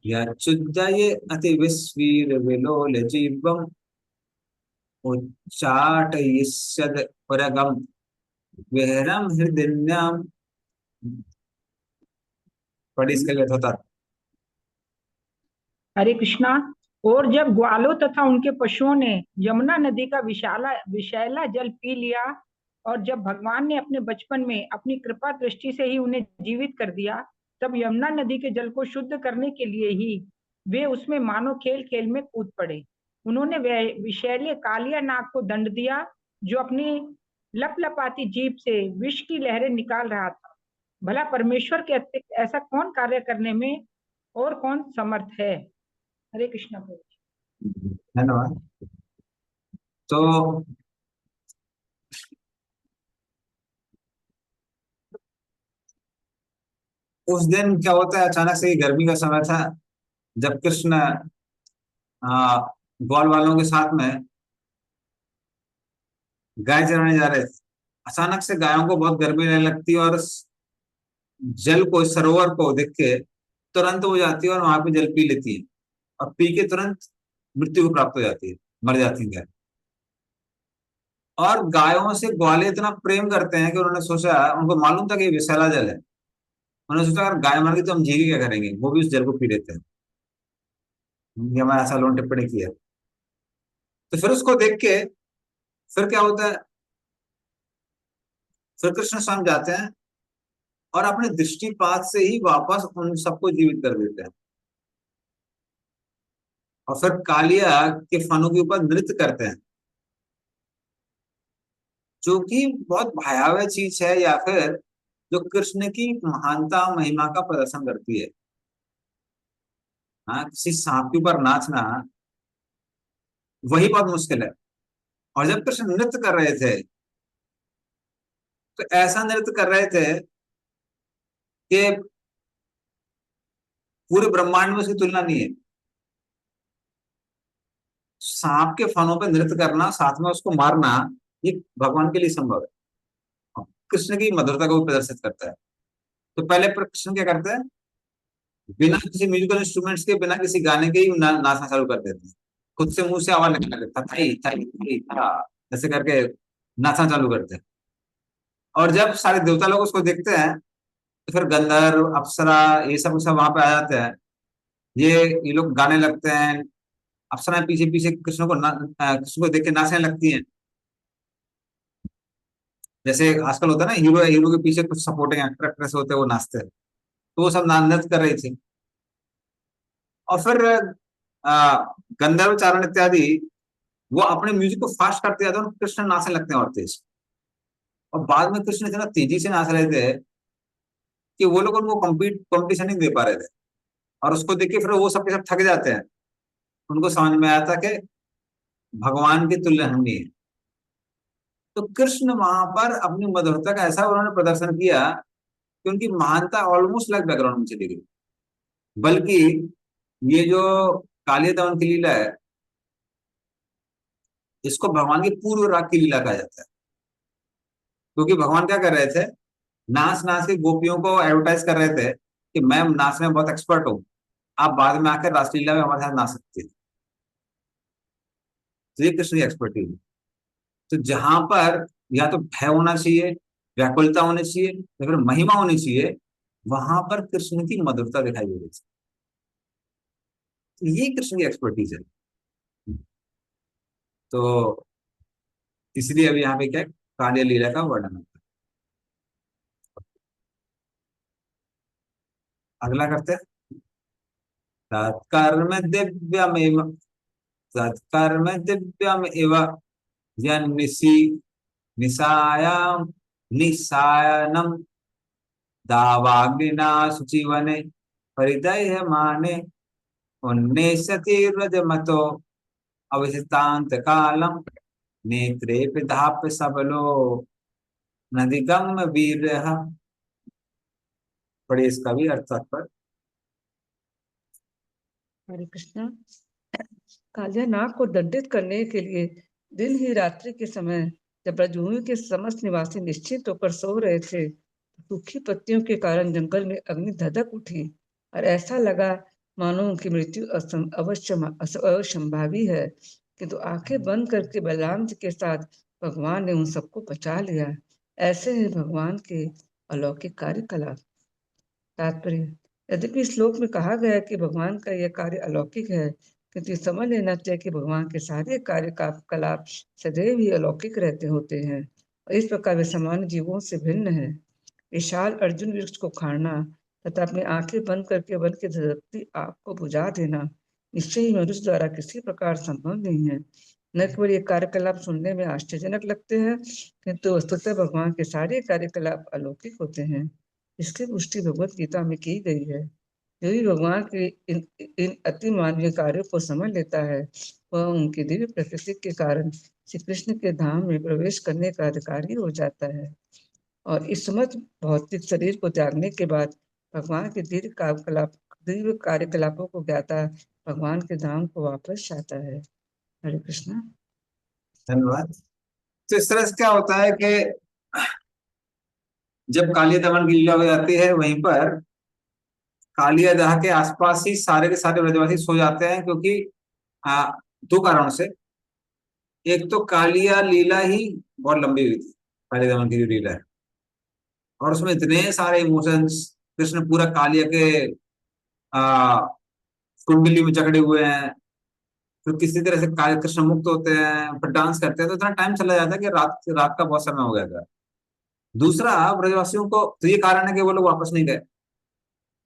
[SPEAKER 1] यच्चुद्धये अति विस्वीर विलोल जीवम् उच्चाटयिष्यद् परगम विहरम हृदिन्याम। पढ़ी इसका क्या होता।
[SPEAKER 5] हरे कृष्णा। और जब ग्वालों तथा उनके पशुओं ने यमुना नदी का विशैला जल पी लिया, और जब भगवान ने अपने बचपन में अपनी कृपा दृष्टि से ही उन्हें जीवित कर दिया, तब यमुना नदी के जल को शुद्ध करने के लिए ही वे उसमें मानो खेल खेल में कूद पड़े। उन्होंने विशैले कालिया नाग को दंड दिया, जो अपनी लपलपाती जीभ से विष की लहरें निकाल रहा था। भला परमेश्वर के अतिरिक्त ऐसा कौन कार्य करने में और कौन समर्थ है। हरे कृष्णा प्रभु।
[SPEAKER 1] धन्यवाद। तो उस दिन क्या होता है, अचानक से गर्मी का समय था, जब कृष्ण ग्वाल वालों के साथ में गाय चराने जा रहे थे। अचानक से गायों को बहुत गर्मी लगने लगती है और जल को, सरोवर को देख के तुरंत वो जाती है और वहां पे जल पी लेती है, और पी के तुरंत मृत्यु को प्राप्त हो जाती है, मर जाती है गाय। और गायों से ग्वाले इतना प्रेम करते हैं कि उन्होंने सोचा, उनको मालूम था कि ये विषैला जल है, उन्होंने सोचा अगर गाय मर गई तो हम जी के क्या करेंगे, वो भी उस जल को पी लेते हैं। ये हमारा ऐसा लोन टिप्पणी किया। तो फिर उसको देख के फिर क्या होता है, फिर कृष्ण स्वयं जाते हैं और अपने दृष्टिपात से ही वापस उन सबको जीवित कर देते हैं, और फिर कालिया के फनों के ऊपर नृत्य करते हैं, जो कि बहुत भयावह चीज है, या फिर जो कृष्ण की महानता महिमा का प्रदर्शन करती है। हाँ, किसी सांप के ऊपर नाचना वही बहुत मुश्किल है। और जब कृष्ण नृत्य कर रहे थे तो ऐसा नृत्य कर रहे थे कि पूरे ब्रह्मांड में उसकी तुलना नहीं है। सांप के फनों पे नृत्य करना, साथ में उसको मारना, ये भगवान के लिए संभव है, और कृष्ण की मधुरता को भी प्रदर्शित करता है। तो पहले कृष्ण क्या करते हैं, बिना किसी म्यूजिकल इंस्ट्रूमेंट्स के, बिना किसी गाने के ही नाचना चालू कर देते हैं। खुद से मुंह से आवाज निकलने लगता, थाई थाई थाई था, ऐसे करके नाचना चालू करते हैं। और जब सारे देवता लोग उसको देखते हैं तो फिर गंधर्व अप्सरा ये सब वहां पे आ जाते हैं। ये लोग गाने लगते हैं, अप्सराएं पीछे पीछे कृष्ण को कृष्ण को देख के नाचने लगती हैं। जैसे आजकल होता है ना, हीरो हीरो के पीछे कुछ सपोर्टिंग एक्टर एक्ट्रेस होते हैं, वो नाचते हैं, तो वो सब नृत्य कर रही थी। और फिर गंधर्व चारण इत्यादि वो अपने म्यूजिक को फास्ट करते जाते हैं और कृष्ण नाचने लगते हैं और तेज। और बाद में कृष्ण इतना तेजी से नाच रहे थे कि वो लोग उनको कॉम्पिटिशन नहीं दे पा रहे थे, और उसको देख के फिर वो सब के सब थक जाते हैं। उनको समझ में आया था कि भगवान की तुल्य हम नहीं है। तो कृष्ण वहां पर अपनी मधुरता का ऐसा उन्होंने प्रदर्शन किया कि उनकी महानता ऑलमोस्ट लाइक बैकग्राउंड में चली गई। बल्कि ये जो कालिया दमन की लीला है, इसको भगवान की पूर्व राग की लीला कहा जाता है। क्योंकि भगवान क्या कर रहे थे, नाच नाच के गोपियों को एडवर्टाइज कर रहे थे कि मैं नाचने में बहुत एक्सपर्ट हूँ, आप बाद में आकर रासलीला में हमारे साथ नाच सकते हैं। तो ये कृष्ण की एक्सपर्टीज है। तो जहां पर या तो भय होना चाहिए, व्याकुलता होनी चाहिए, या फिर महिमा होनी चाहिए, वहां पर कृष्ण की मधुरता दिखाई दे रही है। तो ये कृष्ण की एक्सपर्टीज है। तो इसलिए अभी यहाँ पे क्या है, कालिया लीला का वर्णन होता है। अगला करते हैं, तत्कर्म दिव्यमेव, तत्कर्म दिव्यमेव यन्निशि निशायाम निशायनम दावाग्निना शुचिवने परिदह्य माने उन्नेशति रजमतो अवसितांत कालम नेत्रे पिधाप्य सबलो नदिगम वीर। पढ़िए इसका भी अर्थ पर।
[SPEAKER 2] हरे कृष्णा। कालिया नाग को दंडित करने के लिए दिन ही रात्रि के समय जब ब्रजभूमि के समस्त निवासी निश्चित होकर सो रहे थे, सूखी पत्तियों के कारण जंगल में अग्नि धधक उठी और ऐसा लगा मानो उनकी मृत्यु असंभावी है। किंतु आंखें बंद करके बलराम जी के साथ भगवान ने उन सबको बचा लिया। ऐसे है भगवान के अलौकिक कार्यकलाप। तात्पर्य, यद्यपि श्लोक में कहा गया कि भगवान का यह कार्य अलौकिक है, किंतु ये समझ लेना चाहिए कि भगवान के सारे कार्यकलाप सदैव ही अलौकिक रहते होते हैं, और इस प्रकार वे सामान्य जीवों से भिन्न है। विशाल अर्जुन वृक्ष को खाना तथा अपनी आंखें बंद करके वन की धधकती आग को बुझा देना निश्चय ही मनुष्य द्वारा किसी प्रकार संभव नहीं है। न केवल ये कार्यकलाप सुनने में आश्चर्यजनक लगते हैं, किंतु वस्तुतः भगवान के सारे कार्यकलाप अलौकिक होते हैं। इसकी पुष्टि भगवत गीता में की गई है। जो भी भगवान के इन अति मानवीय कार्यों को समझ लेता है, वह उनकी दिव्य प्रकृति के कारण श्री कृष्ण के धाम में प्रवेश करने का अधिकारी हो जाता है, और इस समस्त भौतिक शरीर को त्यागने के बाद भगवान के दिव्य कार्यकलापों को ज्ञाता भगवान के धाम को वापस जाता है। हरे कृष्णा।
[SPEAKER 1] धन्यवाद। तो इस तरह से क्या होता है कि जब कालिया दमन की लीला हो जाती है, वहीं पर कालिया दह के आसपास ही सारे के सारे ब्रजवासी सो जाते हैं, क्योंकि दो कारणों से। एक तो कालिया लीला ही बहुत लंबी हुई थी, कालिया दमन की जो लीला है, और उसमें इतने सारे इमोशंस, कृष्ण पूरा कालिया के आ, कुंडली में जकड़े हुए हैं, फिर किसी तरह से कृष्ण मुक्त होते हैं, फिर डांस करते हैं, तो इतना टाइम चला जाता है कि रात रात का बहुत समय हो गया था। दूसरा, ब्रजवासियों को तो ये कारण है कि वो लोग वापस नहीं गए।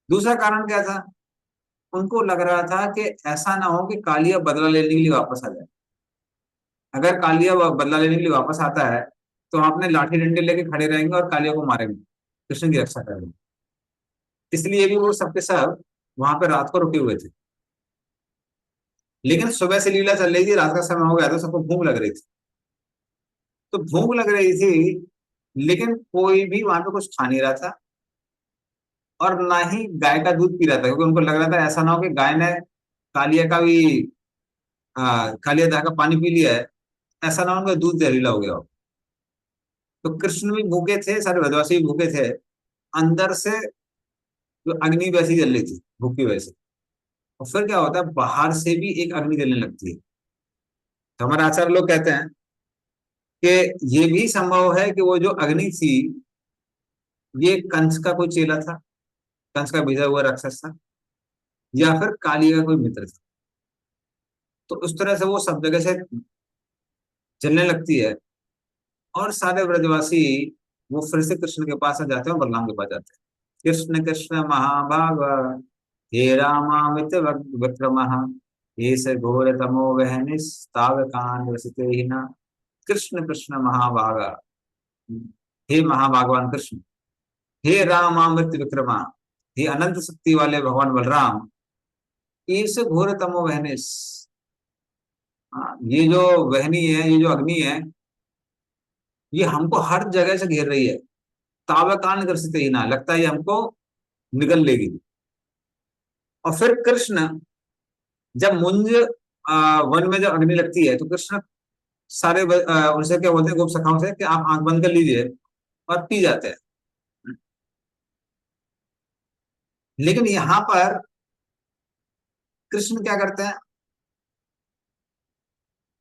[SPEAKER 1] दूसरा कारण क्या था? उनको लग रहा था कि ऐसा ना हो कि कालिया बदला लेने के लिए वापस आ जाए। अगर कालिया बदला लेने के लिए वापस आता है तो हम अपने लाठी डंडे लेके खड़े रहेंगे और कालिया को मारेंगे, कृष्ण की रक्षा करेंगे। इसलिए भी वो सबके सब वहां पे रात को रुके हुए थे। लेकिन सुबह से लीला चल रही थी, रात का समय हो गया तो सबको भूख लग रही थी। तो भूख लग रही थी, लेकिन कोई भी वहां पे कुछ खा नहीं रहा था और ना ही गाय का दूध पी रहा था, क्योंकि उनको लग रहा था ऐसा ना हो कि गाय ने कालिया का भी कालिया दहा का पानी पी लिया है, ऐसा ना हो उनका दूध जहरीला हो गया हो। तो कृष्ण भी भूखे थे, सारे ब्रजवासी भी भूखे थे। अंदर से जो अग्नि वैसी जल रही थी भूख की वजह से। और फिर क्या होता है, बाहर से भी एक अग्नि जलने लगती है। तो हमारे आचार्य लोग कहते हैं कि ये भी संभव है कि वो जो अग्नि थी ये कंस का कोई चेला था, कंस का भेजा हुआ राक्षस था, या फिर काली का कोई मित्र था। तो उस तरह से वो सब जगह से जलने लगती है और सारे ब्रजवासी वो फिर से कृष्ण के पास आ जाते हैं और बलराम के पास जाते हैं। कृष्ण कृष्ण महाभाग हे रामामित विक्रम ये स घोर तमो वहनिस्तावकान वसते ही न। कृष्ण कृष्ण महाभागा, हे महाभागवान कृष्ण, हे रामामृत विक्रमा, हे अनंत शक्ति वाले भगवान बलराम, इस घोर तमो वहनिस, ये जो वहनी है, ये जो अग्नि है, ये हमको हर जगह से घेर रही है। तावकान ग्रसित ही ना, लगता है ये हमको निगल लेगी। और फिर कृष्ण जब मुंज वन में जब अग्नि लगती है तो कृष्ण सारे उनसे क्या बोलते हैं गोप सखाओं से कि आप आंख बंद कर लीजिए और पी जाते हैं। लेकिन यहां पर कृष्ण क्या करते हैं,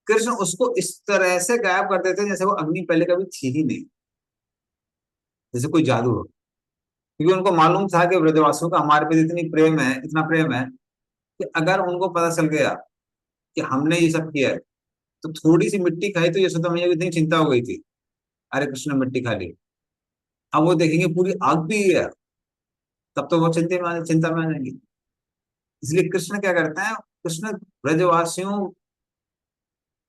[SPEAKER 1] कृष्ण उसको इस तरह से गायब कर देते हैं जैसे वो अग्नि पहले कभी थी ही नहीं, जैसे कोई जादू हो। क्योंकि उनको मालूम था कि ब्रजवासियों का हमारे पे इतनी प्रेम है, इतना प्रेम है कि अगर उनको पता चल गया कि हमने ये सब किया है तो थोड़ी सी मिट्टी खाई तो यशोदा मैया को इतनी चिंता हो गई थी, अरे कृष्ण ने मिट्टी खा ली। अब वो देखेंगे पूरी आग पी गया, तब तो वो चिंता में आ जाएंगे। इसलिए कृष्ण क्या करते हैं, कृष्ण ब्रजवासियों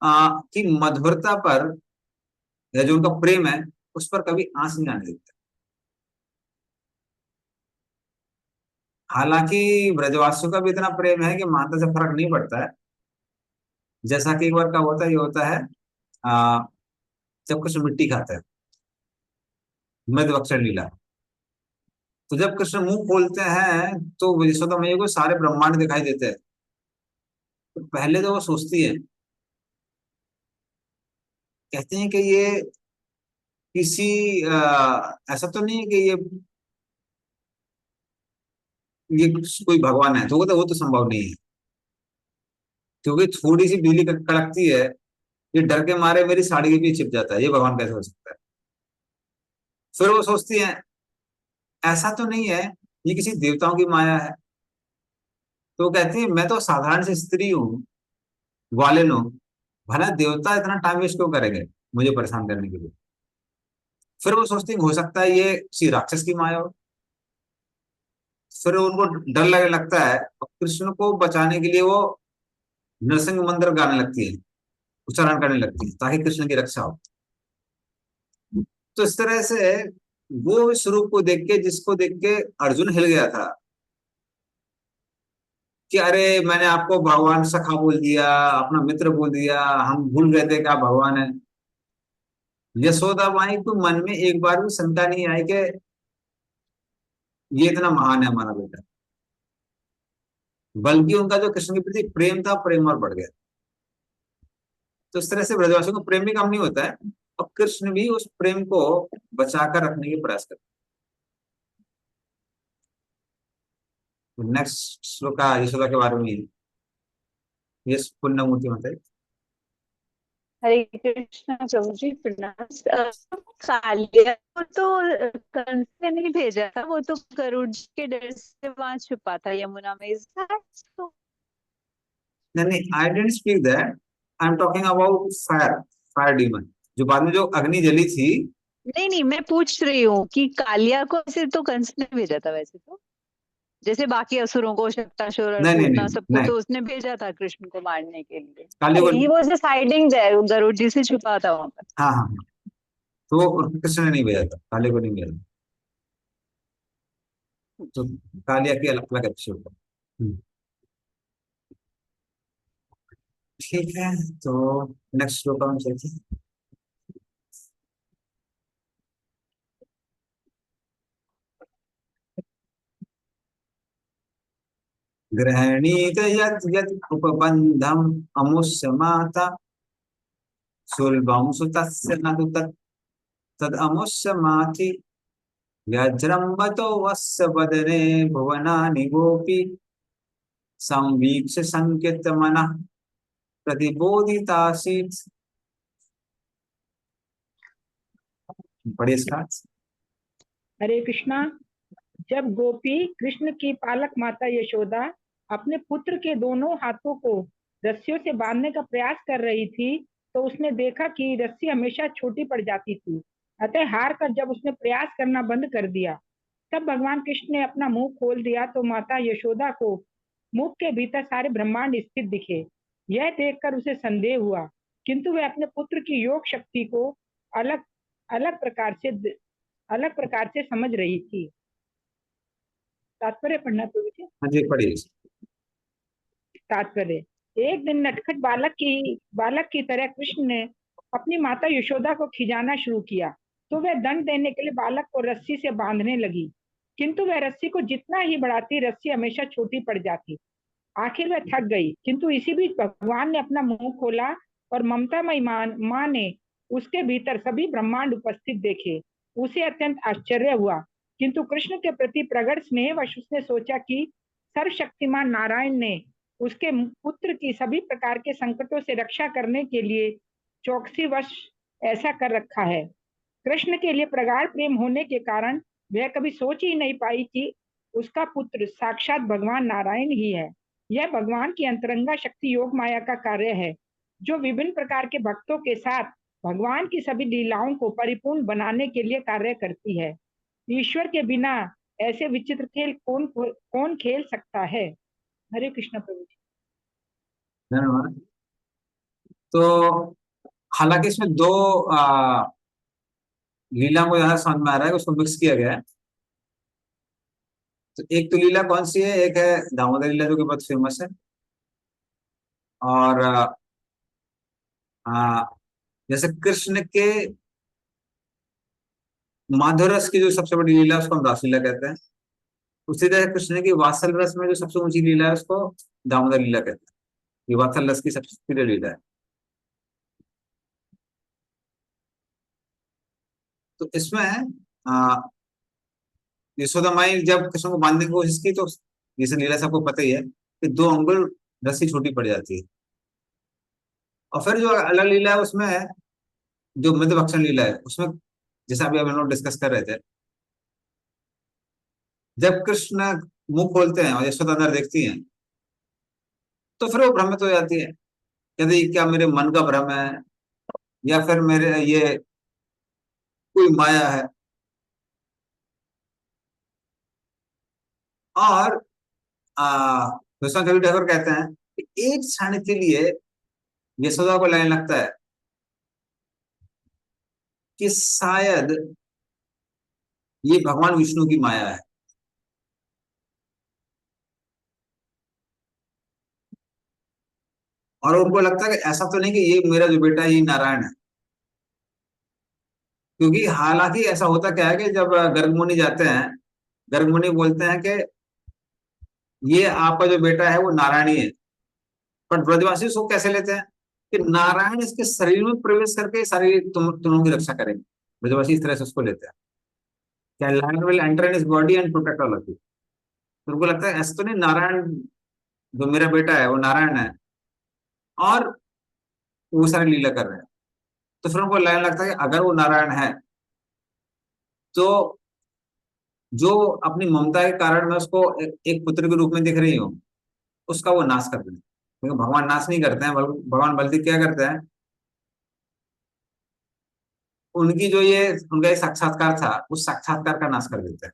[SPEAKER 1] की मधुरता पर या जो उनका प्रेम है उस पर कभी आंच नहीं आने देते। हालांकि ब्रजवासियों का भी इतना प्रेम है कि माता से फर्क नहीं पड़ता है। जैसा कि एक बार का होता है, ये होता है आ, जब कृष्ण मिट्टी खाते हैं, मृद भक्षण लीला। तो जब कृष्ण मुंह खोलते हैं तो यशोदा मैया को सारे ब्रह्मांड दिखाई देते हैं। तो पहले तो वो सोचती है, कहते हैं कि ये किसी ऐसा तो नहीं है कि ये कोई भगवान है, तो वो तो संभव नहीं है, क्योंकि थोड़ी सी बिजली कड़कती है, ये डर के मारे मेरी साड़ी के पीछे छिप जाता है, ये भगवान कैसे हो सकता है। फिर वो सोचती है ऐसा तो नहीं है ये किसी देवताओं की माया है। तो वो कहती है मैं तो साधारण सी स्त्री हूँ, ग्वालिन हूँ, भला देवता इतना टाइम वेस्ट क्यों करेंगे मुझे परेशान करने के लिए। फिर वो सोचती है हो सकता है ये किसी राक्षस की माया हो। फिर उनको डर लगने लगता है और कृष्ण को बचाने के लिए वो नरसिंह मंत्र गाने लगती है, उच्चारण करने लगती है ताकि कृष्ण की रक्षा हो। तो इस तरह से वो स्वरूप को देख के, जिसको देख के अर्जुन हिल गया था कि अरे मैंने आपको भगवान सखा बोल दिया, अपना मित्र बोल दिया, हम भूल गए थे कि आप भगवान है। यशोदा माई को मन में एक बार भी शंका नहीं आई कि ये इतना महान है हमारा बेटा, बल्कि उनका जो कृष्ण के प्रति प्रेम था, प्रेम और बढ़ गया। तो इस तरह से ब्रजवासियों को प्रेम भी कम नहीं होता है और कृष्ण भी उस प्रेम को बचाकर रखने के प्रयास करते हैं। नेक्स्ट श्लोक यशोदा के बारे में, ये पुण्यमूर्ति मत है।
[SPEAKER 6] हरे कृष्णा प्रभु जी, प्रणाम। कालिया को तो कंस ने नहीं भेजा था, वो तो गरुड़ जी के डर से वहां छुपा था यमुना में। इस तो
[SPEAKER 1] नहीं, I don't speak that, I am talking about fire, fire demon. जो बाद में जो अग्नि जली थी
[SPEAKER 6] नहीं नहीं, मैं पूछ रही हूँ कि कालिया को ऐसे तो कंस ने भेजा था वैसे तो, जैसे बाकी असुरों को, शक्तासुर और
[SPEAKER 1] नहीं नहीं
[SPEAKER 6] पूतना
[SPEAKER 1] नहीं
[SPEAKER 6] सबको
[SPEAKER 1] नहीं,
[SPEAKER 6] तो उसने भेजा था कृष्ण को मारने के लिए।
[SPEAKER 1] काली को,
[SPEAKER 6] he was just hiding there, Garuda ji से छुपा था वहां पर।
[SPEAKER 1] हाँ हाँ हाँ, तो वो कृष्ण ने नहीं भेजा था, काली को नहीं भेजा। तो कालिया की अलग अलग एपिसोड। ठीक है, तो नेक्स्ट श्लोक हम चलते हैं। गृहणीत यत् यत् उपबन्धम् अमुष्य माता सुलभं सुतस्य न तु तत् तदमुष्य माति व्यजृम्भतो वस्य वदने भुवनानि गोपी संवीक्ष्य संकित मनः प्रतिबोधितासीत्। पढ़िए इसका।
[SPEAKER 5] हरे कृष्णा। जब गोपी कृष्ण की पालक माता यशोदा अपने पुत्र के दोनों हाथों को रस्सियों से बांधने का प्रयास कर रही थी, तो उसने देखा कि रस्सी हमेशा छोटी पड़ जाती थी। अतः हार कर जब उसने प्रयास करना बंद कर दिया, तब भगवान कृष्ण ने अपना मुंह खोल दिया तो माता यशोदा को मुख के भीतर सारे ब्रह्मांड स्थित दिखे। यह देखकर उसे संदेह हुआ, किंतु वह अपने पुत्र की योग शक्ति को अलग अलग प्रकार से समझ रही थी। तात्पर्य पढ़ना प्रभु जी।
[SPEAKER 1] हाँ जी, पढ़िए।
[SPEAKER 5] तात्पर्य, एक दिन नटखट बालक की तरह कृष्ण ने अपनी माता यशोदा को खिजाना शुरू किया, तो वह दंड देने के लिए बालक को रस्सी से बांधने लगी, किंतु वह रस्सी को जितना ही बढ़ाती, रस्सी हमेशा छोटी पड़ जाती। आखिर वह थक गई, किंतु इसी बीच भगवान ने अपना मुंह खोला और ममतामयी माँ ने उसके भीतर सभी ब्रह्मांड उपस्थित देखे। उसे अत्यंत आश्चर्य हुआ, किंतु कृष्ण के प्रति प्रगट स्नेहवश उसने सोचा कि सर्वशक्तिमान नारायण ने उसके पुत्र की सभी प्रकार के संकटों से रक्षा करने के लिए चौकसी वश ऐसा कर रखा है। कृष्ण के लिए प्रगाढ़ प्रेम होने के कारण वह कभी सोच ही नहीं पाई कि उसका पुत्र साक्षात भगवान नारायण ही है। यह भगवान की अंतरंगा शक्ति योग माया का कार्य है, जो विभिन्न प्रकार के भक्तों के साथ भगवान की सभी लीलाओं को परिपूर्ण बनाने के लिए कार्य करती है। ईश्वर के बिना ऐसे विचित्र खेल कौन खेल सकता है। हरे कृष्ण प्रभु जी।
[SPEAKER 1] धन्यवाद। तो हालांकि इसमें दो लीला को ज्यादा समझ में आ रहा है, उसको मिक्स किया गया है। तो एक तो लीला कौन सी है, एक है दामोदर लीला जो कि बहुत फेमस है, और जैसे कृष्ण के माधुर रस की जो सबसे बड़ी लीला है उसको हम रासलीला कहते हैं। उसी तरह कृष्ण की वात्सल रस में जो सबसे ऊंची लीला है उसको दामोदर लीला कहते हैं। ये वात्सल रस की सबसे प्रिय लीला है। तो इसमें यशोदा माई जब कृष्ण को बांधने की कोशिश की, तो जैसे लीला सबको पता ही है कि 2 अंगुल रस्सी छोटी पड़ जाती है। और फिर जो अलग लीला है उसमें जो मध्य भक्षण लीला है, उसमें जैसा अभी हम लोग डिस्कस कर रहे थे, जब कृष्ण मुंह खोलते हैं और यशोदा अंदर देखती हैं, तो फिर वो भ्रमित हो जाती है, यदि क्या मेरे मन का भ्रम है या फिर मेरे ये कोई माया है। और विश्वनाथ कवि ठाकुर कहते हैं कि एक क्षण के लिए यशोदा को लगने लगता है कि शायद ये भगवान विष्णु की माया है। और उनको लगता है कि ऐसा तो नहीं कि ये मेरा जो बेटा है ये नारायण है, क्योंकि हालांकि ऐसा होता क्या है कि जब गर्ग मुनि जाते हैं, गर्ग मुनि बोलते हैं कि ये आपका जो बेटा है वो नारायण ही है। पर ब्रजवासी उसको कैसे लेते हैं कि नारायण इसके शरीर में प्रवेश करके सारी तुमों की रक्षा करेंगे। ब्रजवासी इस तरह से उसको लेते हैं, क्या lion will enter in his body and protect all of you. तो उनको लगता है ऐसा तो नहीं नारायण जो मेरा बेटा है वो नारायण है और वो सारी लीला कर रहे हैं। तो फिर उनको लगने लगता है कि अगर वो नारायण है तो जो अपनी ममता के कारण मैं उसको एक पुत्र के रूप में दिख रही हूँ, उसका वो नाश कर दें। क्योंकि भगवान नाश नहीं करते हैं, भगवान बल्कि क्या करते हैं, उनकी जो ये उनका ये साक्षात्कार था, उस साक्षात्कार का नाश कर देते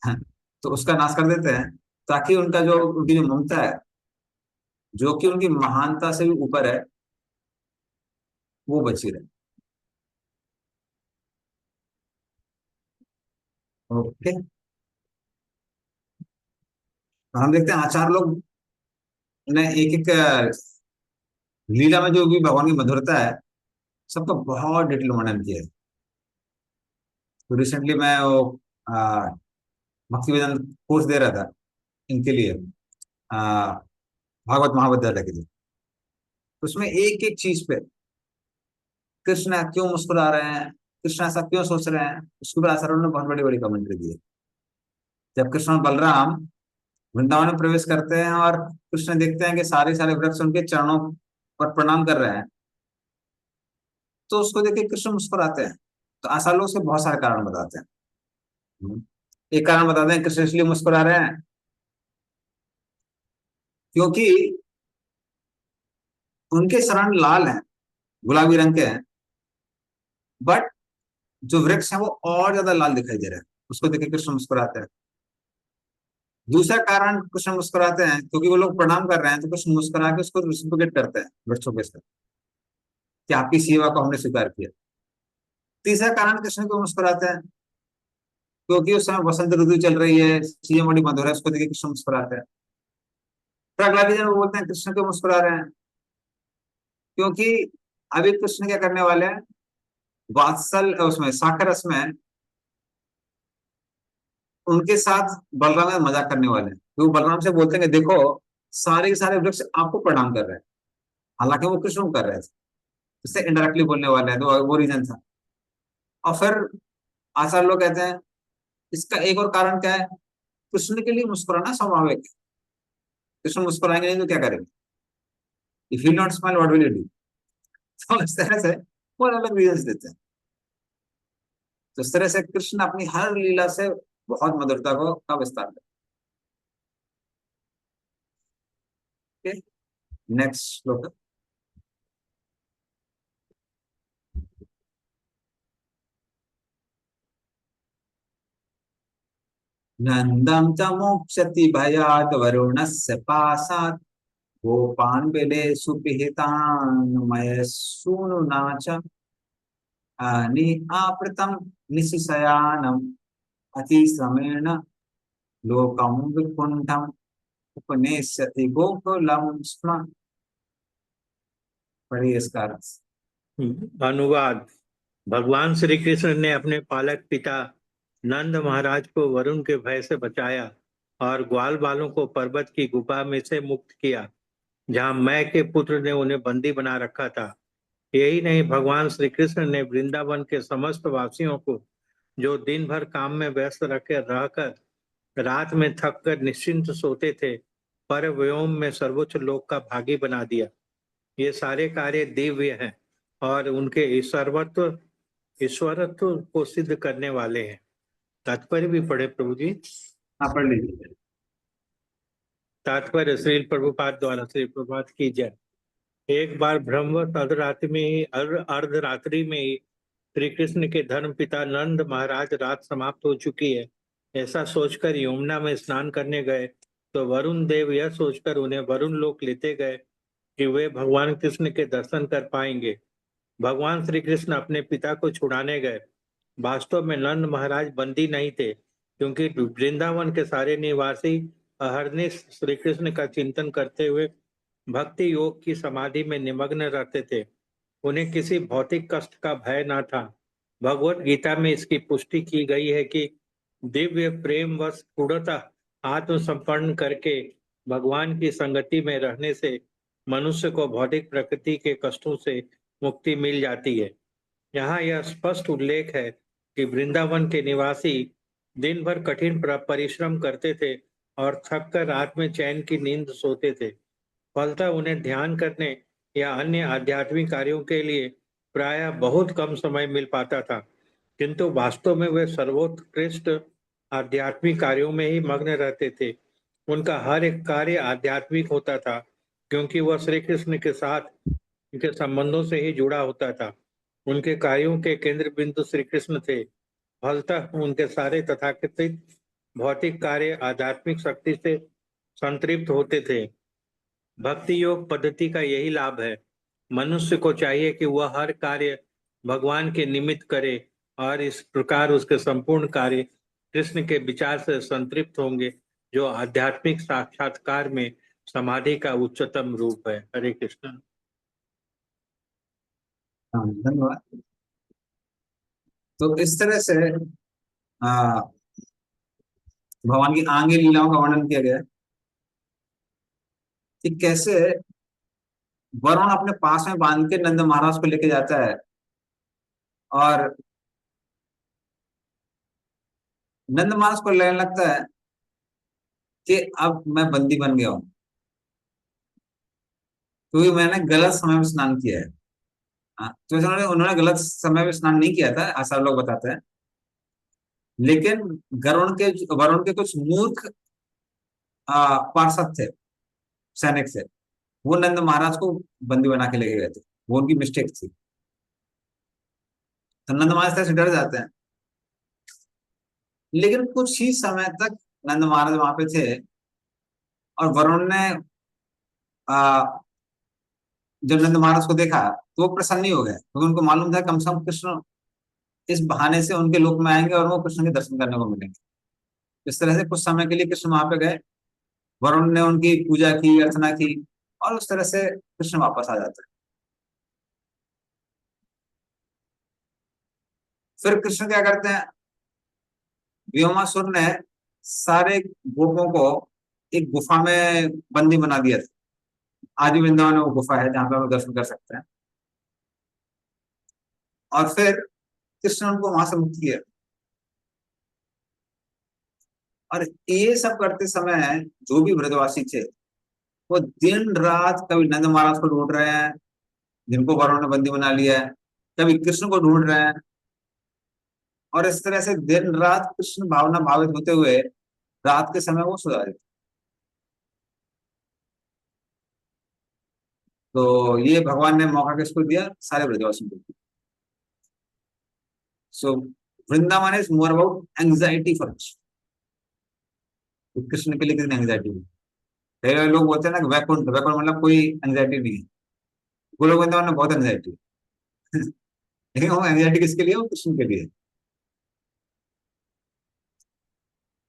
[SPEAKER 1] हैं। तो उसका नाश कर देते हैं ताकि उनका जो उनकी जो ममता है, जो कि उनकी महानता से भी ऊपर है, वो बची रहे। ओके, हम देखते हैं आचार्य लोग ने एक एक लीला में जो भी भगवान की मधुरता है, सबका बहुत डिटेल वर्णन किया है। तो रिसेंटली मैं वो भक्ति वेदांत कोर्स दे रहा था इनके लिए, भागवत महाविद्यालय के लिए। तो उसमें एक एक चीज पे कृष्ण क्यों मुस्कुरा रहे हैं, कृष्ण ऐसा क्यों सोच रहे हैं, उसके ऊपर आचार्यों ने बहुत बड़ी बड़ी कमेंट्री दी है। जब कृष्ण और बलराम वृंदावन में प्रवेश करते हैं और कृष्ण देखते हैं कि सारे सारे वृक्ष उनके चरणों पर प्रणाम कर रहे हैं, तो उसको देख के कृष्ण मुस्कुराते हैं। तो आचार्य लोग उसके बहुत सारे कारण बताते हैं। एक कारण बताते हैं कृष्ण इसलिए मुस्कुरा रहे हैं क्योंकि उनके शरण लाल हैं, गुलाबी रंग के हैं, बट जो वृक्ष है वो और ज्यादा लाल दिखाई दे रहे हैं। उसको देख के कृष्ण मुस्कुराते हैं। दूसरा कारण कृष्ण मुस्कुराते हैं क्योंकि वो लोग प्रणाम कर रहे हैं, तो कृष्ण मुस्कुरा के उसको रिसिप्रोकेट करते हैं वृक्षों के साथ कि आपकी सेवा को हमने स्वीकार किया। तीसरा कारण कृष्ण क्यों मुस्कुराते हैं, क्योंकि उस समय वसंत ऋतु चल रही है, सीएम बड़ी मधुर है, उसको देख के कृष्ण मुस्कुराते हैं। प्रहलाद जी बोलते हैं कृष्ण क्यों मुस्कुरा रहे हैं, क्योंकि अभी कृष्ण क्या करने वाले हैं, वात्सल उसमें साकर रस में उनके साथ बलराम का मजाक करने वाले हैं। तो वो बलराम से बोलते हैं कि देखो सारे के सारे वृक्ष आपको प्रणाम कर रहे हैं, हालांकि वो कृष्ण को कर रहे थे, इससे इनडायरेक्टली बोलने वाले हैं। तो वो रीजन था। और फिर आचार्य लोग कहते हैं इसका एक और कारण क्या है, कृष्ण के लिए मुस्कुराना स्वाभाविक है। कृष्ण मुस्कुराएंगे नहीं तो क्या करेंगे, if you not smile what will you do. तो इस तरह से वो अलग रीजन देते हैं। तो इस तरह से कृष्ण अपनी हर लीला से बहुत मधुरता को का विस्तार करते हैं। नेक्स्ट श्लोक। नंदम च मोक्षति भयाद वरुणस्य पासात् गोपान् बिले सुपिहितान् मयसूनुना च नि आपृतं निशिशयानम् अतिश्रमेण लोकं विकुण्ठम् उपनेष्यति गोकुलं स्म। पढ़िए इसका अर्थ।
[SPEAKER 4] अनुवाद। भगवान श्री कृष्ण ने अपने पालक पिता नंद महाराज को वरुण के भय से बचाया और ग्वाल बालों को पर्वत की गुफा में से मुक्त किया, जहां मैं के पुत्र ने उन्हें बंदी बना रखा था। यही नहीं, भगवान श्री कृष्ण ने वृंदावन के समस्त वासियों को, जो दिन भर काम में व्यस्त रहकर रात में थक कर निश्चिंत सोते थे, पर व्योम में सर्वोच्च लोक का भागी बना दिया। ये सारे कार्य दिव्य हैं और उनके ईश्वरत्व को सिद्ध करने वाले हैं। तात्पर्य भी पढ़े प्रभु जी।
[SPEAKER 1] हाँ पढ़ लीजिए।
[SPEAKER 4] तात्पर्य श्रील प्रभुपाद द्वारा, श्री प्रभुपाद की जय। एक बार ब्रह्मवत अर्धरात्रि में ही श्री कृष्ण के धर्म पिता नंद महाराज रात समाप्त हो चुकी है ऐसा सोचकर यमुना में स्नान करने गए, तो वरुण देव यह सोचकर उन्हें वरुण लोक लेते गए कि वे भगवान कृष्ण के दर्शन कर पाएंगे। भगवान श्री कृष्ण अपने पिता को छुड़ाने गए। वास्तव में नंद महाराज बंदी नहीं थे, क्योंकि वृंदावन के सारे निवासी अहरनिश श्री कृष्ण का चिंतन करते हुए भक्ति योग की समाधि में निमग्न रहते थे। उन्हें किसी भौतिक कष्ट का भय न था। भगवत गीता में इसकी पुष्टि की गई है कि दिव्य प्रेम वश पूर्णतः आत्मसमर्पण करके भगवान की संगति में रहने से मनुष्य को भौतिक प्रकृति के कष्टों से मुक्ति मिल जाती है। यहाँ यह स्पष्ट उल्लेख है कि वृंदावन के निवासी दिन भर कठिन परिश्रम करते थे और थक कर रात में चैन की नींद सोते थे। फलतः उन्हें ध्यान करने या अन्य आध्यात्मिक कार्यों के लिए प्रायः बहुत कम समय मिल पाता था, किंतु वास्तव में वे सर्वोत्कृष्ट आध्यात्मिक कार्यों में ही मग्न रहते थे। उनका हर एक कार्य आध्यात्मिक होता था, क्योंकि वह श्री कृष्ण के साथ उनके संबंधों से ही जुड़ा होता था। उनके कार्यों के केंद्र बिंदु श्री कृष्ण थे। फलतः उनके सारे तथाकथित भौतिक कार्य आध्यात्मिक शक्ति से संतृप्त होते थे। भक्ति योग पद्धति का यही लाभ है। मनुष्य को चाहिए कि वह हर कार्य भगवान के निमित्त करे और इस प्रकार उसके संपूर्ण कार्य कृष्ण के विचार से संतृप्त होंगे, जो आध्यात्मिक साक्षात्कार में समाधि का उच्चतम रूप है। हरे कृष्ण।
[SPEAKER 1] हाँ, धन्यवाद। तो इस तरह से आ, भगवान की आगे लीलाओं का वर्णन किया गया है कि कैसे वरुण अपने पास में बांध के नंद महाराज को लेके जाता है और नंद महाराज को लगने लगता है कि अब मैं बंदी बन गया हूं, क्योंकि मैंने गलत समय में स्नान किया है। हाँ, तो उन्होंने उन्होंने गलत समय में स्नान नहीं किया था, ऐसा लोग बताते हैं। लेकिन वरुण के कुछ मूर्ख पार्षद थे, सैनिक थे, वो नंद महाराज को बंदी बना के लेके गए थे। वो उनकी मिस्टेक थी। तो नंद महाराज से डर जाते हैं। लेकिन कुछ ही समय तक नंद महाराज वहां पे थे और वरुण ने जब नंद महाराज को देखा तो वो प्रसन्न ही हो गए, क्योंकि उनको मालूम था कम से कम कृष्ण इस बहाने से उनके लोक में आएंगे और वो कृष्ण के दर्शन करने को मिलेंगे। इस तरह से कुछ समय के लिए कृष्ण वहां पे गए, वरुण ने उनकी पूजा की, अर्चना की, और उस तरह से कृष्ण वापस आ जाते हैं। फिर कृष्ण क्या करते हैं, व्योमासुर ने सारे गोपों को एक गुफा में बंदी बना दिया था। आदि वृंदावन में वो गुफा है जहां पे हम दर्शन कर सकते हैं। और फिर कृष्ण उनको वहां से मुक्त किया। और ये सब करते समय जो भी ब्रजवासी थे वो दिन रात कभी नंद महाराज को ढूंढ रहे हैं जिनको वरुण ने बंदी बना लिया है, कभी कृष्ण को ढूंढ रहे हैं, और इस तरह से दिन रात कृष्ण भावना भावित होते हुए रात के समय वो सो जाते थे। तो ये भगवान ने मौका किसको दिया, सारे ब्रजवासियों को दिया। So Vrindavan is more about anxiety for Krishna के लिए कितनी एंग्जाइटी है। कई बार लोग बोलते हैं ना कि वैकुंठ वैकुंठ मतलब कोई एंग्जाइटी नहीं है। गोलोक वृंदावन में बहुत एंग्जाइटी है। लेकिन वो एंग्जाइटी किसके लिए, वो कृष्ण के लिए।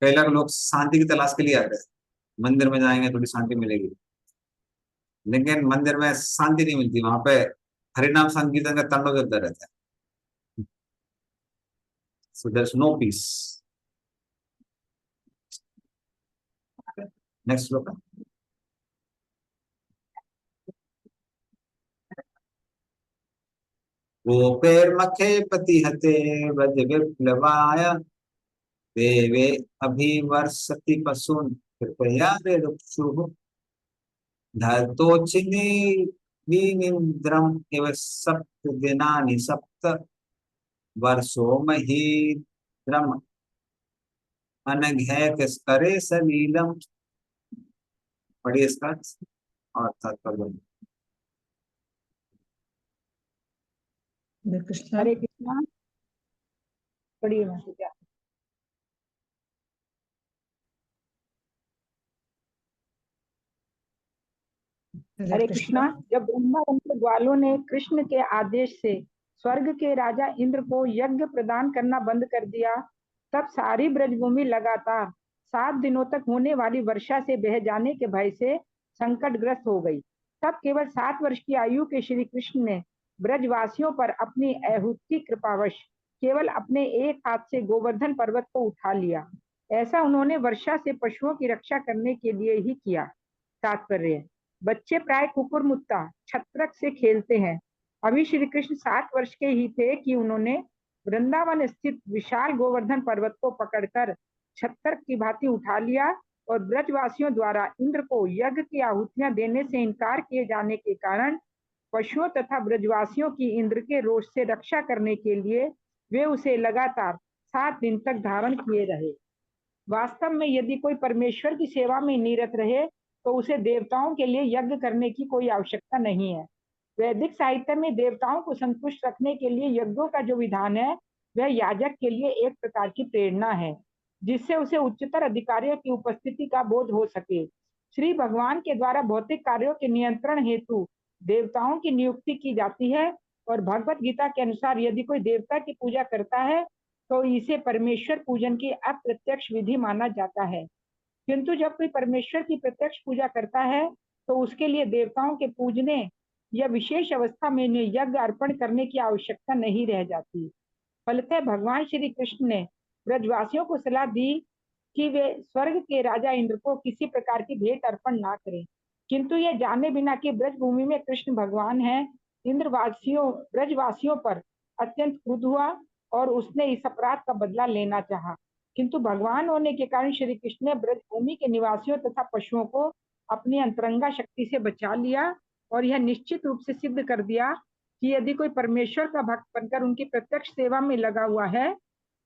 [SPEAKER 1] कई लोग शांति की तलाश के लिए आते हैं, मंदिर में जाएंगे थोड़ी शांति मिलेगी, लेकिन मंदिर में शांति नहीं मिलती। वहां पे हरिनाम संकीर्तन का तांडव चलता रहता है। So there is no peace. Next श्लोक। गोपेर्मखे प्रतिहते व्रज विप्लवाय देवे अभिवर्षति पशून् कृपया ऋक्षुः धर्तोचिनीन्द्रम् इव सप्त दिनानि सप्त वर्षो महीन्द्रम् अनघैकस्करे सलीलम्। पढ़िए इसका और तात्पर्य।
[SPEAKER 2] कृष्ण
[SPEAKER 5] हरे कृष्णा। पढ़िए माता जी। हरे कृष्णा। जब ब्रह्मा के ग्वालों ने कृष्ण के आदेश से स्वर्ग के राजा इंद्र को यज्ञ प्रदान करना बंद कर दिया, तब सारी ब्रजभूमि लगातार 7 दिनों तक होने वाली वर्षा से बह जाने के भय से संकटग्रस्त हो गई। तब केवल 7 वर्ष की आयु के श्री कृष्ण ने ब्रजवासियों पर अपनी अहूती कृपावश केवल अपने एक हाथ से गोवर्धन पर्वत को उठा लिया। ऐसा उन्होंने वर्षा से पशुओं की रक्षा करने के लिए ही किया। तात्पर्य, बच्चे प्राय कुकुर मुत्ता छत्रक से खेलते हैं। अभी श्री कृष्ण 7 वर्ष के ही थे कि उन्होंने वृंदावन स्थित विशाल गोवर्धन पर्वत को पकड़कर छत्रक की भांति उठा लिया और ब्रजवासियों द्वारा इंद्र को यज्ञ की आहुतियां देने से इनकार किए जाने के कारण पशुओं तथा ब्रजवासियों की इंद्र के रोष से रक्षा करने के लिए वे उसे लगातार 7 दिन तक धारण किए रहे। वास्तव में यदि कोई परमेश्वर की सेवा में निरत रहे तो उसे देवताओं के लिए यज्ञ करने की कोई आवश्यकता नहीं है। वैदिक साहित्य में देवताओं को संतुष्ट रखने के लिए यज्ञों का जो विधान है वह याजक के लिए एक प्रकार की प्रेरणा है, जिससे उसे उच्चतर अधिकारियों की उपस्थिति का बोध हो सके। श्री भगवान के द्वारा भौतिक कार्यों के नियंत्रण हेतु देवताओं की नियुक्ति की जाती है, और भगवत गीता के अनुसार यदि कोई देवता की पूजा करता है तो इसे परमेश्वर पूजन की अप्रत्यक्ष विधि माना जाता है। किंतु जब कोई परमेश्वर की प्रत्यक्ष पूजा करता है तो उसके लिए देवताओं के पूजने या विशेष अवस्था में यज्ञ अर्पण करने की आवश्यकता नहीं रह जाती। फलतः भगवान श्री कृष्ण ने ब्रजवासियों को सलाह दी कि वे स्वर्ग के राजा इंद्र को किसी प्रकार की भेंट अर्पण ना करें, किंतु यह जाने बिना कि ब्रज भूमि में कृष्ण भगवान हैं, ब्रजवासियों पर अत्यंत क्रुद्ध हुआ और उसने इस अपराध का बदला लेना चाहा। किंतु भगवान होने के कारण श्री कृष्ण ने ब्रज भूमि के निवासियों तथा पशुओं को अपनी अंतरंगा शक्ति से बचा लिया, और यह निश्चित रूप से सिद्ध कर दिया कि यदि कोई परमेश्वर का भक्त बनकर उनकी प्रत्यक्ष सेवा में लगा हुआ है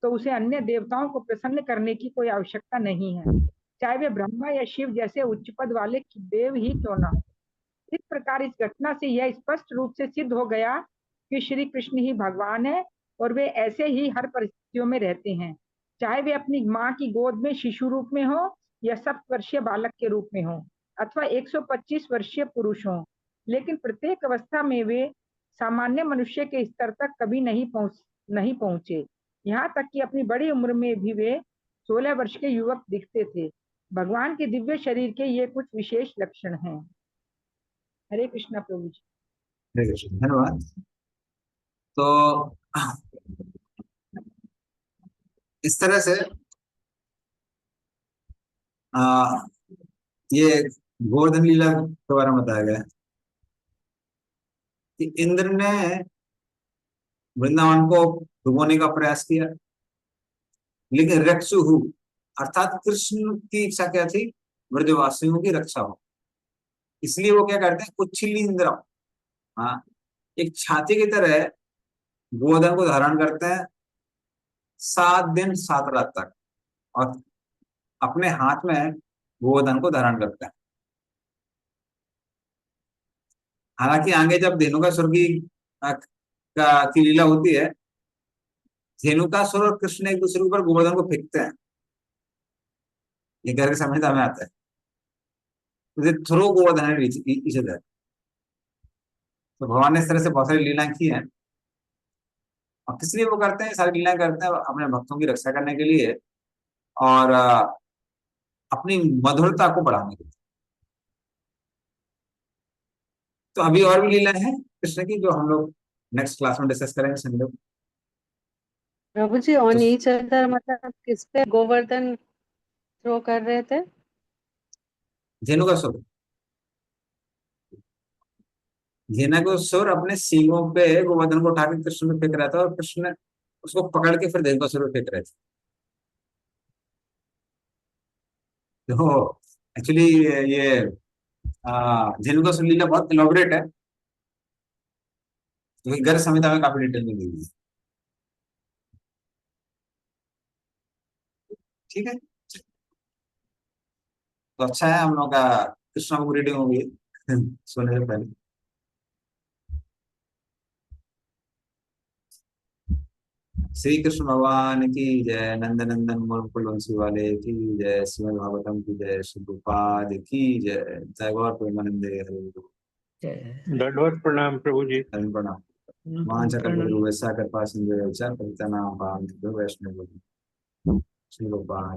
[SPEAKER 5] तो उसे अन्य देवताओं को प्रसन्न करने की कोई आवश्यकता नहीं है, चाहे वे ब्रह्मा या शिव जैसे उच्च पद वाले देव ही क्यों ना हो। इस प्रकार इस घटना से यह स्पष्ट रूप से सिद्ध हो गया कि श्री कृष्ण ही भगवान है, और वे ऐसे ही हर परिस्थितियों में रहते हैं, चाहे वे अपनी माँ की गोद में शिशु रूप में हो या 7 वर्षीय बालक के रूप में हो अथवा 125 वर्षीय पुरुष हो, लेकिन प्रत्येक अवस्था में वे सामान्य मनुष्य के स्तर तक कभी नहीं पहुंचे। यहाँ तक कि अपनी बड़ी उम्र में भी वे 16 वर्ष के युवक दिखते थे। भगवान के दिव्य शरीर के ये कुछ विशेष लक्षण हैं। हरे कृष्णा प्रभु जी।
[SPEAKER 1] हरे कृष्ण, धन्यवाद। तो इस तरह से ये गोवर्धन लीला के बारे में बताया गया कि इंद्र ने वृंदावन को डुबोने का प्रयास किया, लेकिन रक्षुहु अर्थात कृष्ण की इच्छा क्या थी, ब्रजवासियों की रक्षा हो। इसलिए वो क्या करते हैं, उच्छिली इंद्रम, हाँ, एक छाती की तरह गोवर्धन को धारण करते हैं 7 दिन 7 रात तक, और अपने हाथ में गोवर्धन को धारण करते हैं। हालांकि आगे जब धेनुकासुर की लीला होती है, धेनुकासुर और कृष्ण एक दूसरे के ऊपर गोवर्धन को फेंकते हैं, ये घर के समझता में आता है, थ्रो गोवर्धन इस तरह। तो भगवान ने इस तरह से बहुत सारी लीलाएं की हैं, और किस लिए वो करते हैं, सारी लीलाएं करते हैं अपने भक्तों की रक्षा करने के लिए और अपनी मधुरता को बढ़ाने के लिए। तो अभी और भी लीलाएं हैं कृष्ण की जो हम लोग नेक्स्ट क्लास में डिस्कस करेंगे संडे को।
[SPEAKER 7] प्रभु जी ऑन ईच अदर मतलब किस पे गोवर्धन थ्रो कर रहे थे?
[SPEAKER 1] धेनुकासुर अपने सींगों पे गोवर्धन को उठाकर कृष्ण में फेंक रहा था, और कृष्ण उसको पकड़ के फिर धेनुकासुर पे फेंक रहे थे। तो एक्चुअली ये धेनुकासुर लीला बहुत इलॉबरेट है, क्योंकि गर्ग संहिता में काफी डिटेल में दी हुई है। ठीक है, तो अच्छा है हम लोग का कृष्णा बुक रीडिंग हो गई सोने से पहले। श्री कृष्ण भगवान की जय, नंद नंदन मुकुल वंशी वाले की जय, श्रीमद् भागवतम की जय, श्री प्रभुपाद की जय, जय गौर प्रेमानंदे हरे।
[SPEAKER 4] दंडवत प्रणाम प्रभु जी।
[SPEAKER 1] प्रणाम। वैसा कृपा सिंधु वैष्णव श्री प्रभुपाद।